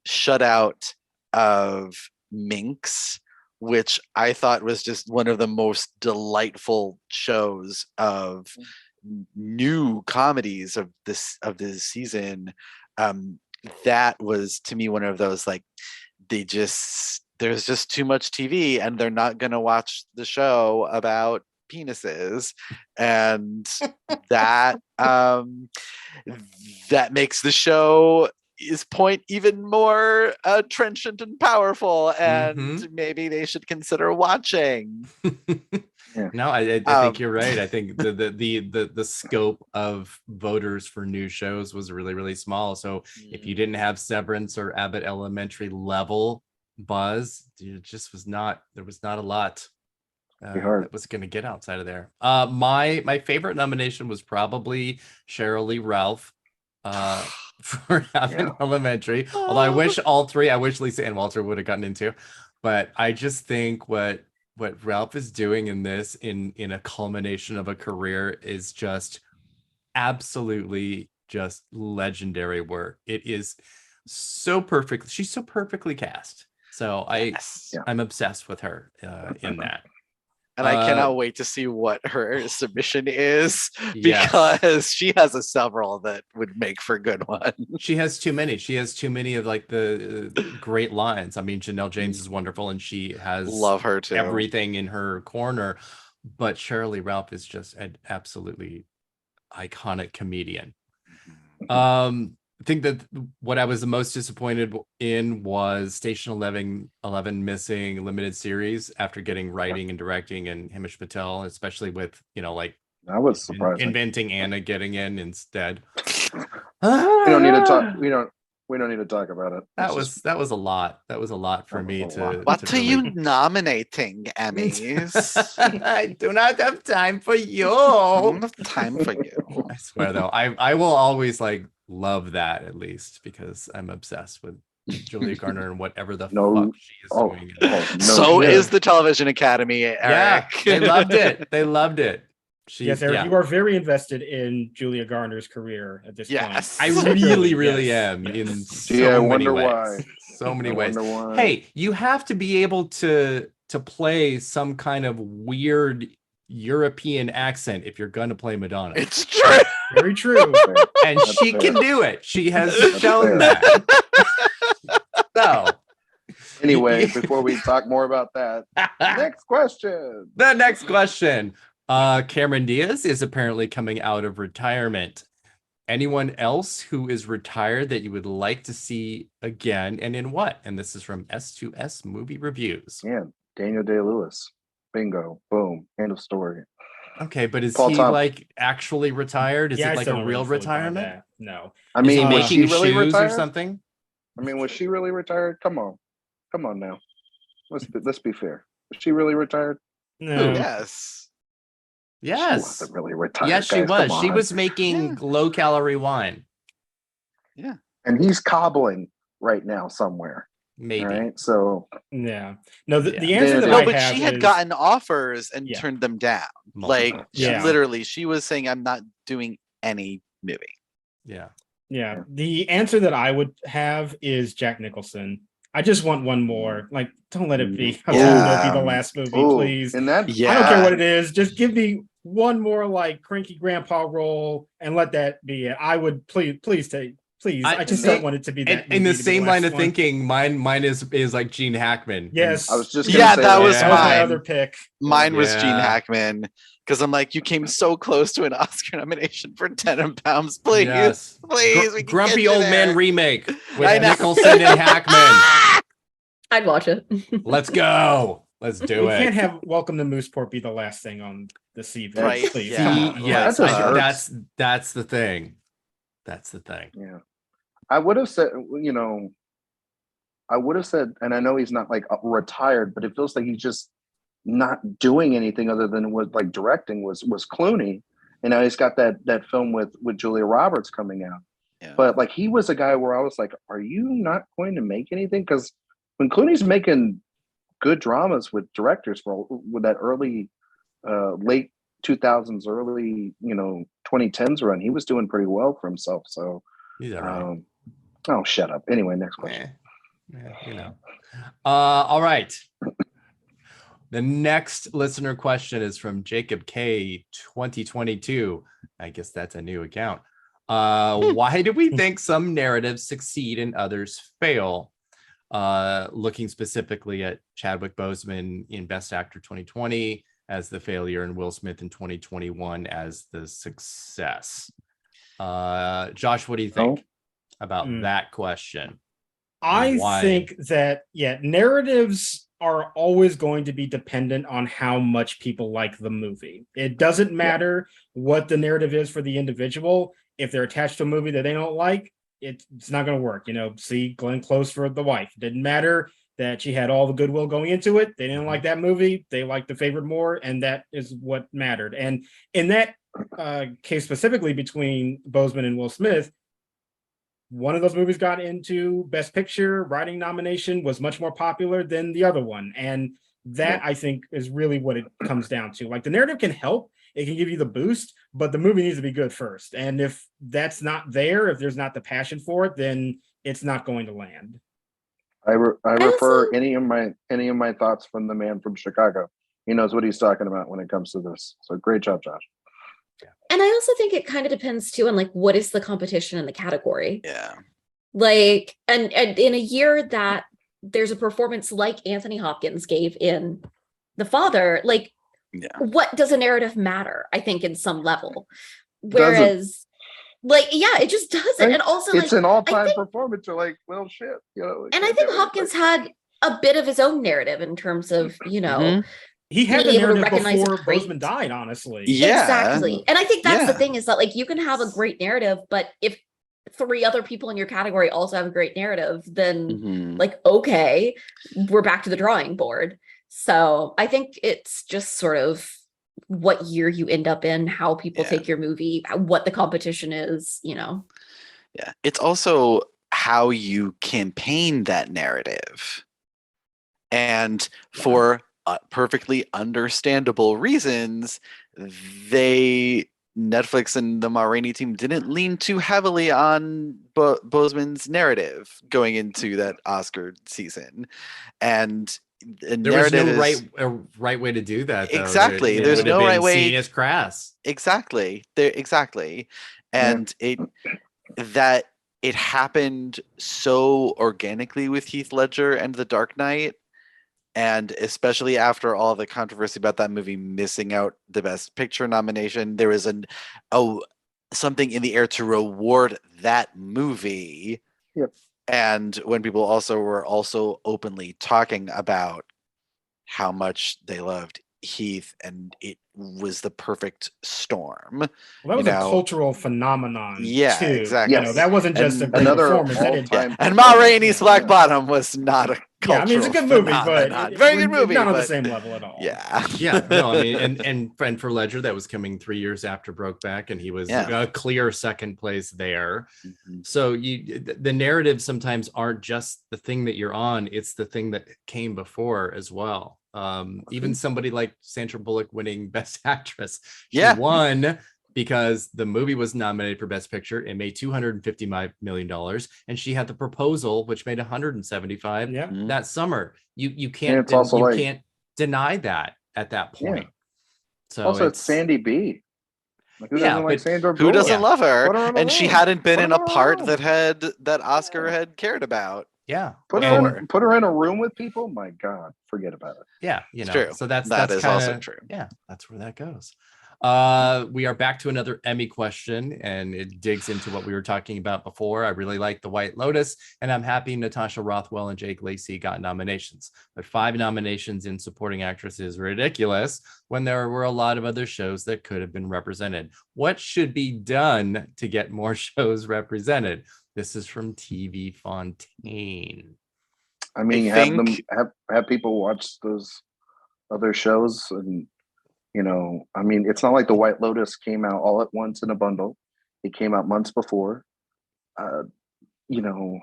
shutout of Minx, which I thought was just one of the most delightful shows of new comedies of this season. That was, to me, one of those, like, there's just too much TV and they're not going to watch the show about penises, and that makes the show is point even more trenchant and powerful, and maybe they should consider watching. No, I think you're right. I think the scope of voters for new shows was really, really small. So if you didn't have Severance or Abbott Elementary level buzz, there was not a lot that was going to get outside of there. My favorite nomination was probably Sheryl Lee Ralph for Abbott Elementary. Although I wish Lisa Ann Walter would have gotten into, but I just think what Ralph is doing in this, in a culmination of a career, is just absolutely just legendary work. It is so perfect. She's so perfectly cast. So I'm obsessed with her in that. And I cannot wait to see what her submission is, because she has several that would make for good one. She has too many. She has too many of like the great lines. I mean, Janelle James is wonderful, and she has love her too. Everything in her corner. But Sheryl Lee Ralph is just an absolutely iconic comedian. think that what I was the most disappointed in was Station 11 missing limited series after getting writing and directing and Hamish Patel, especially with, like That was surprising. inventing Anna getting in instead. We don't need to talk. We don't need to talk about it. That was a lot. That was a lot for me to. What to are you nominating, Emmys? I do not have time for I you. don't have time for you. I swear though, I will always love that at least because I'm obsessed with Julia Garner and whatever the fuck she is doing. So is the Television Academy, Eric. Yeah, they loved it. They loved it. Yes, Eric, you are very invested in Julia Garner's career at this point. I really am in so many ways. So many ways. Hey, you have to be able to play some kind of weird European accent if you're going to play Madonna. It's true. Very true. And she can do it. She has shown that. So, anyway, before we talk more about that, next question. The next question. Cameron Diaz is apparently coming out of retirement. Anyone else who is retired that you would like to see again, and in what? And this is from S2S Movie Reviews. Yeah, Daniel Day-Lewis. Bingo. Boom. End of story. Okay, but is Paul he Thomas. Actually retired? Is it like a real retirement? No. I mean, is he was making she really shoes retired? or something? I mean, was she really retired? Come on now. Let's be fair. Was she really retired? No. Yes. She Yes. wasn't really retired. Yes, she guys. was. Come She on. was making low-calorie wine. And he's cobbling right now somewhere. Maybe. Right. So Yeah. No, the Yeah. answer that No, I But have she had is- gotten offers and Yeah. turned them down. Multiple. Yeah. Literally, she was saying, I'm not doing any movie. Yeah. Yeah, the answer that I would have is Jack Nicholson. I just want one more. Don't let it be. I Yeah. want it to be the last movie, ooh, please. and that Yeah. I don't care what it is. Just give me one more cranky grandpa role and let that be it. I would please take. I just don't want it to be that. In the movie to be same line last of one. thinking, mine is like Gene Hackman. Yes, I was just Yeah, gonna say that was that was my mine. other pick. Mine was Gene Yeah. Hackman because I'm like, you came so close to an Oscar nomination for Tenenbaums. Please, Yes. please. we can Grumpy get you Old there. Man remake I with know. Nicholson and Hackman. I'd watch it. Let's go. Let's do We it. can't have Welcome to Moosport be the last thing on this evening. Right, Please. yeah. Come on. Yes, That just hurts. that's the thing. That's the thing. Yeah. I would have said, and I know he's not retired, but it feels like he's just not doing anything other than what directing was Clooney. And now he's got that film with Julia Roberts coming out. Yeah. But he was a guy where I was like, are you not going to make anything? Because when Clooney's making good dramas with directors with that early, late 2000s, early 2010s run, he was doing pretty well for himself. So, He's all right. oh, shut up. Anyway, next question. All right. The next listener question is from Jacob K 2022. I guess that's a new account. Why do we think some narratives succeed and others fail? Looking specifically at Chadwick Boseman in Best Actor 2020 as the failure and Will Smith in 2021 as the success. Josh, what do you think about that question? I think that, narratives are always going to be dependent on how much people like the movie. It doesn't matter what the narrative is for the individual. If they're attached to a movie that they don't like, it's not going to work. See Glenn Close for The Wife. It didn't matter that she had all the goodwill going into it. They didn't like that movie. They liked The Favorite more, and that is what mattered. And in that case specifically between Boseman and Will Smith, one of those movies got into Best Picture, writing nomination, was much more popular than the other one. And that, I think, is really what it comes down to. The narrative can help. It can give you the boost, but the movie needs to be good first. And if that's not there, if there's not the passion for it, then it's not going to land. I refer any of my thoughts from the man from Chicago. He knows what he's talking about when it comes to this. So great job, Josh. And I also think it kind of depends too on what is the competition in the category. Yeah. And in a year that there's a performance like Anthony Hopkins gave in The Father, what does a narrative matter? I think in some level. Whereas Like, yeah, it just doesn't. Right? And also, It's like, an all-time think- performance. You're like, well, shit, you know. and I think Hopkins had a bit of his own narrative in terms of, you know, He had the being able to narrative recognize a before great- Boseman died, honestly. Yeah. Exactly. And I think that's the Yeah. thing, is that like you can have a great narrative, but if 3 other people in your category also have a great narrative, then Mhm. like, okay, we're back to the drawing board. So I think it's just sort of what year you end up in, how people Yeah. take your movie, what the competition is, you know. Yeah. It's also how you campaign that narrative. And for perfectly understandable reasons, Netflix and the Ma Rainey team didn't lean too heavily on Boseman's narrative going into that Oscar season. And the There was narrative no is right way to do that. Though. Exactly. It There's would have no right been way. seen as crass. Exactly. Exactly. And it happened so organically with Heath Ledger and The Dark Knight. And especially after all the controversy about that movie missing out the Best Picture nomination, there was something in the air to reward that movie. Yep. And when people were also openly talking about how much they loved Heath, and it was the perfect storm. Well, that was you a know? cultural phenomenon. Yeah, too. exactly. You know, that wasn't just And a great another performance. That didn't- all-time And Ma Rainey's Black Bottom was not a cultural yeah, I mean, it's a good movie, but phenomenon. Very good movie, not on the but- same level at all. Yeah. Yeah, no, I mean, and for Ledger, that was coming 3 years after Brokeback, and he was Yeah. a clear second place there. Mhm. So the narratives sometimes aren't just the thing that you're on; it's the thing that came before as well. Even somebody like Sandra Bullock winning Best Actress, she Yeah. won because the movie was nominated for Best Picture. It made $250 million, and she had The Proposal, which made 175 Yeah. Mhm. that summer. You And can't it's also like- can't deny that at that point. So Also, it's Sandy B. Like, who Yeah, doesn't like but Sandra Who Bullock? doesn't love her? Put her in a And she room. hadn't been Put in her a in a part room. that Oscar had cared about. yeah, Put and- her in a room with people. My God, forget about it. yeah, It's true. So that's That is also kinda- true. Yeah, that's where that goes. We are back to another Emmy question, and it digs into what we were talking about before. I really like The White Lotus, and I'm happy Natasha Rothwell and Jake Lacey got nominations. But 5 nominations in supporting actress is ridiculous when there were a lot of other shows that could have been represented. What should be done to get more shows represented? This is from TV Fontaine. I mean, I have them think- have people watch those other shows, and you know, I mean, it's not like The White Lotus came out all at once in a bundle. It came out months before. You know,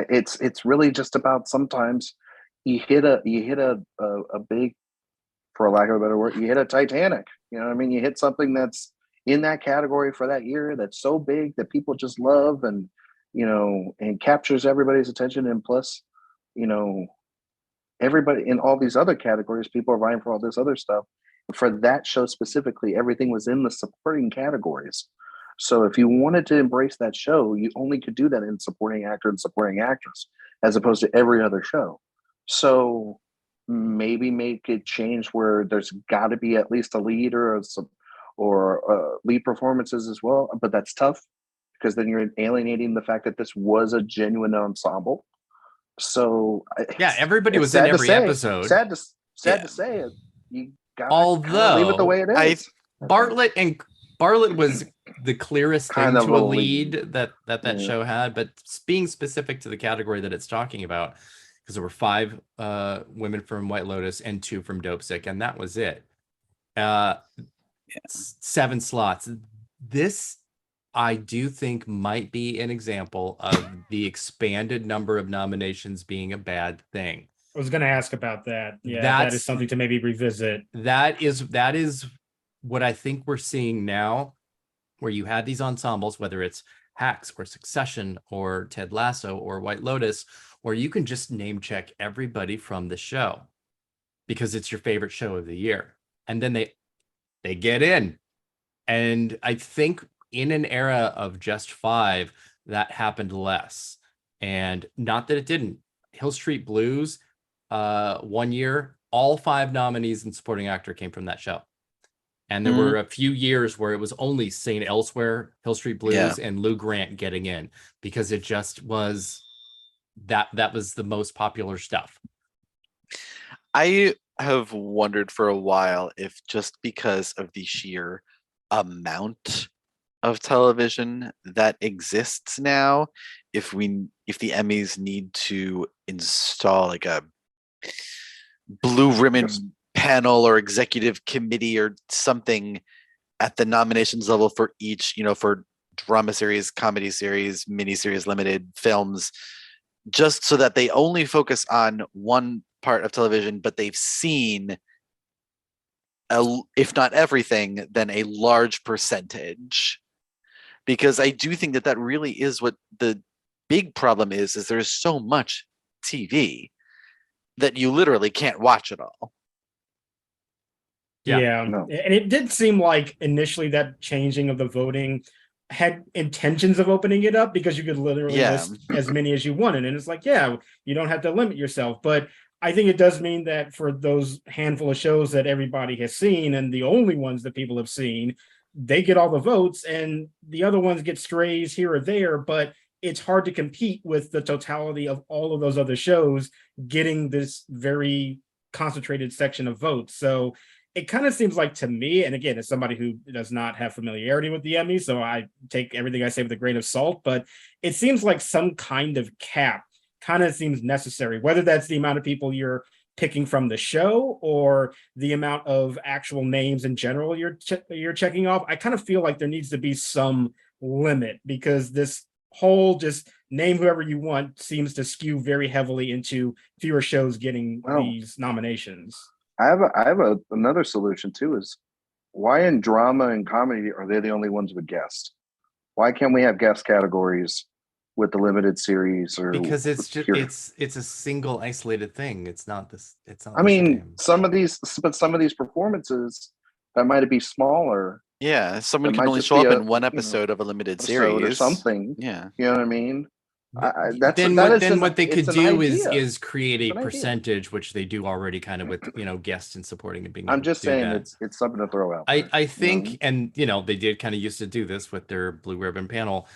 it's really just about sometimes you hit a big, for lack of a better word, you hit a Titanic. You know what I mean? You hit something that's in that category for that year that's so big that people just love, and you know, and captures everybody's attention. And plus, you know, everybody in all these other categories, people are vying for all this other stuff. For that show specifically, everything was in the supporting categories. So if you wanted to embrace that show, you only could do that in supporting actor and supporting actress, as opposed to every other show. So maybe make it change where there's got to be at least a lead or lead performances as well. But that's tough because then you're alienating the fact that this was a genuine ensemble. So Yeah, everybody it's was in sad to every say. episode. Sad to Yeah. say it. You gotta Although leave it the way it is. Bartlett was the clearest thing Kind of to a a lead lead. that Yeah. show had, but being specific to the category that it's talking about, because there were 5 women from White Lotus and 2 from Dope Sick, and that was it. 7 slots. This, I do think, might be an example of the expanded number of nominations being a bad thing. I was going to ask about that. Yeah, that That's- is something to maybe revisit. That is what I think we're seeing now, where you had these ensembles, whether it's Hacks or Succession or Ted Lasso or White Lotus, where you can just name check everybody from the show because it's your favorite show of the year, and then they get in. And I think in an era of just 5, that happened less. And not that it didn't. Hill Street Blues, one year, all 5 nominees in supporting actor came from that show. And there were a few years where it was only St. Elsewhere, Hill Street Blues, and Lou Grant getting in, because it just was that was the most popular stuff. I have wondered for a while if just because of the sheer amount of television that exists now, if the Emmys need to install like a blue ribbon panel or executive committee or something at the nominations level for each, for drama series, comedy series, miniseries, limited films, just so that they only focus on one part of television, but they've seen, if not everything, then a large percentage. Because I do think that really is what the big problem is there's so much TV that you literally can't watch it all. Yeah. No. And it did seem like initially that changing of the voting had intentions of opening it up, because you could literally list as many as you wanted. And it's like, you don't have to limit yourself. But I think it does mean that for those handful of shows that everybody has seen, and the only ones that people have seen, they get all the votes, and the other ones get strays here or there. But it's hard to compete with the totality of all of those other shows getting this very concentrated section of votes. So it kind of seems like to me, and again, as somebody who does not have familiarity with the Emmys, so I take everything I say with a grain of salt, but it seems like some kind of cap kind of seems necessary, whether that's the amount of people you're picking from the show or the amount of actual names in general you're checking off. I kind of feel like there needs to be some limit, because this whole just name whoever you want seems to skew very heavily into fewer shows getting these nominations. I have another solution too, is why in drama and comedy are they the only ones with guests? Why can't we have guest categories with the limited series? Or because it's just it's a single isolated thing. It's not this. It's not. I mean, some of these performances that might be smaller. Yeah, someone can only show up in one episode of a limited series or something. Yeah, you know what I mean. Then what they could do is create a percentage, which they do already kind of with guests and supporting and being. I'm just saying it's something to throw out. I think, and they did kind of used to do this with their blue ribbon panel.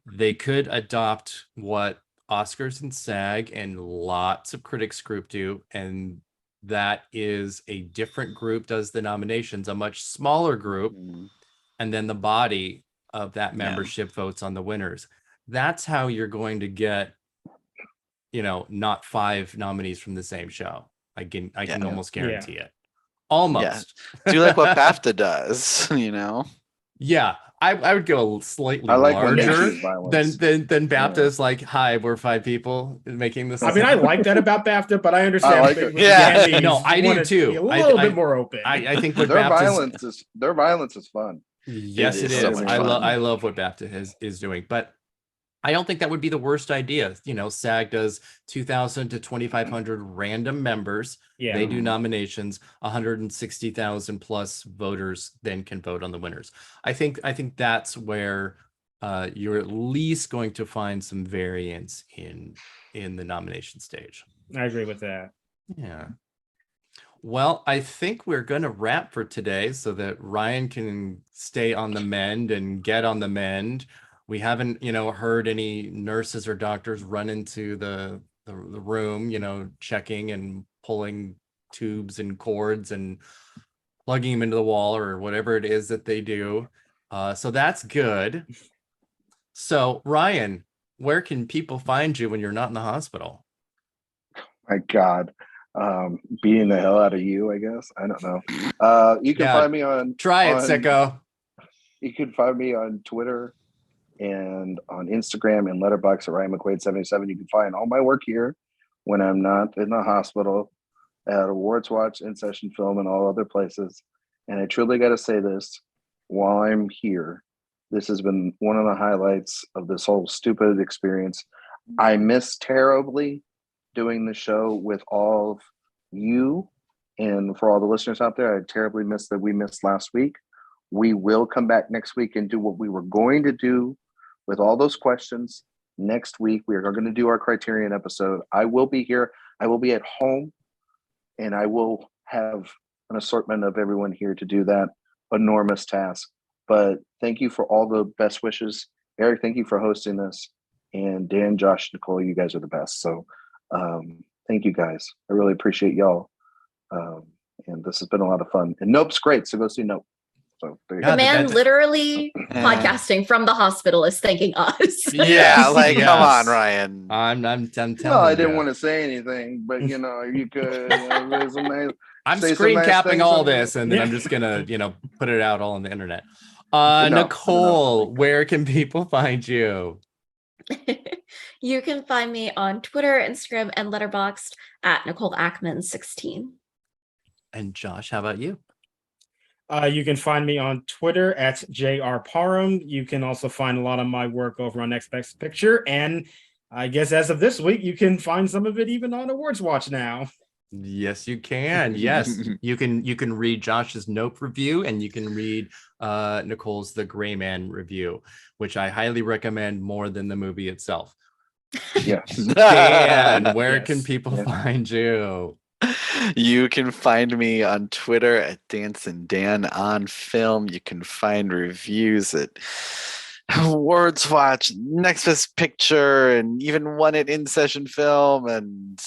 They could adopt what Oscars and SAG and lots of critics group do, and that is a different group does the nominations, a much smaller group, and then the body of that membership votes on the winners. That's how you're going to get, not 5 nominees from the same show. I can almost guarantee it. Almost. Do you like what BAFTA does? Yeah, I would go slightly larger than BAFTA's like, hi, we're 5 people making this. I mean, I like that about BAFTA, but I understand. I like it. No, I do too. A little bit more open. I think what their violence is fun. Yes, it is. I love what BAFTA is doing, but I don't think that would be the worst idea. SAG does 2,000 to 2,500 random members. Yeah. They do nominations. 160,000 plus voters then can vote on the winners. I think that's where you're at least going to find some variance in the nomination stage. I agree with that. Yeah. Well, I think we're going to wrap for today so that Ryan can stay on the mend and get on the mend. We haven't, heard any nurses or doctors run into the room, checking and pulling tubes and cords and plugging them into the wall or whatever it is that they do. So that's good. So Ryan, where can people find you when you're not in the hospital? My God, beating the hell out of you, I guess. I don't know. You can find me on. Try it, sicko. You can find me on Twitter and on Instagram and Letterboxd at Ryan McQuade 77. You can find all my work here when I'm not in the hospital, at AwardsWatch, In Session Film, and all other places. And I truly got to say this while I'm here. This has been one of the highlights of this whole stupid experience. I miss terribly doing the show with all of you. And for all the listeners out there, I terribly miss that we missed last week. We will come back next week and do what we were going to do with all those questions. Next week, we are going to do our Criterion episode. I will be here. I will be at home, and I will have an assortment of everyone here to do that. enormous task. But thank you for all the best wishes. Eric, thank you for hosting this. And Dan, Josh, Nicole, you guys are the best. So thank you guys. I really appreciate y'all. And this has been a lot of fun. And Nope's great, so go see Nope. So there you The go. man literally podcasting from the hospital is thanking us. Yeah, like Yes. come on, Ryan. I'm telling No, I you. didn't want to say anything, but you could. I'm say some screen nice capping things all on there. this, and then I'm Yeah. just gonna, put it out all on the internet. No, Nicole, where can people find you? You can find me on Twitter, Instagram, and Letterboxd at Nicole Ackman 16. And Josh, how about you? You can find me on Twitter at JR Parham. You can also find a lot of my work over on Next Best Picture. And I guess as of this week, you can find some of it even on AwardsWatch now. Yes, you can. Yes, you can read Josh's Nope review, and you can read Nicole's The Gray Man review, which I highly recommend more than the movie itself. Yes. Dan, where Yes. can people Yeah. find you? You can find me on Twitter at Dancing Dan on Film. You can find reviews at AwardsWatch, Next Best Picture, and even one at In Session Film, and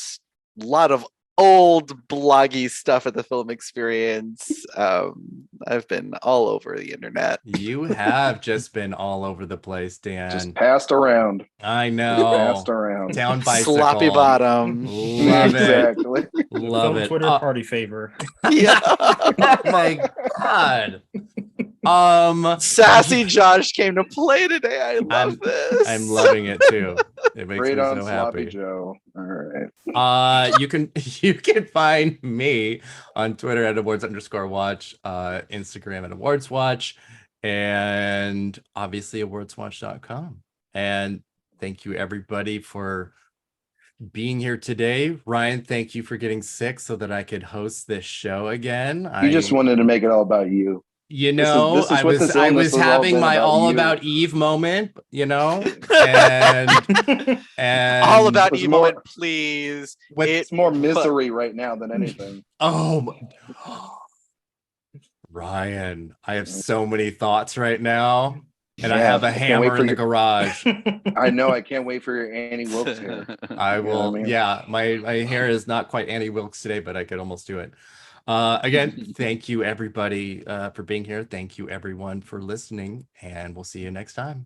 a lot of old bloggy stuff at the Film Experience. I've been all over the internet. You have just been all over the place, Dan. Just passed around. I Just know. passed around. Down bicycle. Sloppy bottom. Love it. Exactly. Love Film it. Twitter party favor. Yeah. Oh my god. Sassy Josh came to play today. I love this. I'm loving it too. It makes Great me on so Sloppy happy. Joe. All right. You can find me on Twitter at awards_watch, Instagram at awardswatch, and obviously awardswatch.com. And thank you everybody for being here today. Ryan, thank you for getting sick so that I could host this show again. You just wanted to make it all about you. You This is- know, this is what this I illness was has all having been my about all you. about Eve moment, and All about was Eve more- moment, please. with It's more misery right now than anything. Ryan, I have so many thoughts right now, and I Yeah, have a I can't wait hammer for in the your- garage. I know. I can't wait for your Annie Wilkes hair. I You know what will. I mean? Yeah, my hair is not quite Annie Wilkes today, but I could almost do it. Again, thank you everybody for being here. Thank you everyone for listening, and we'll see you next time.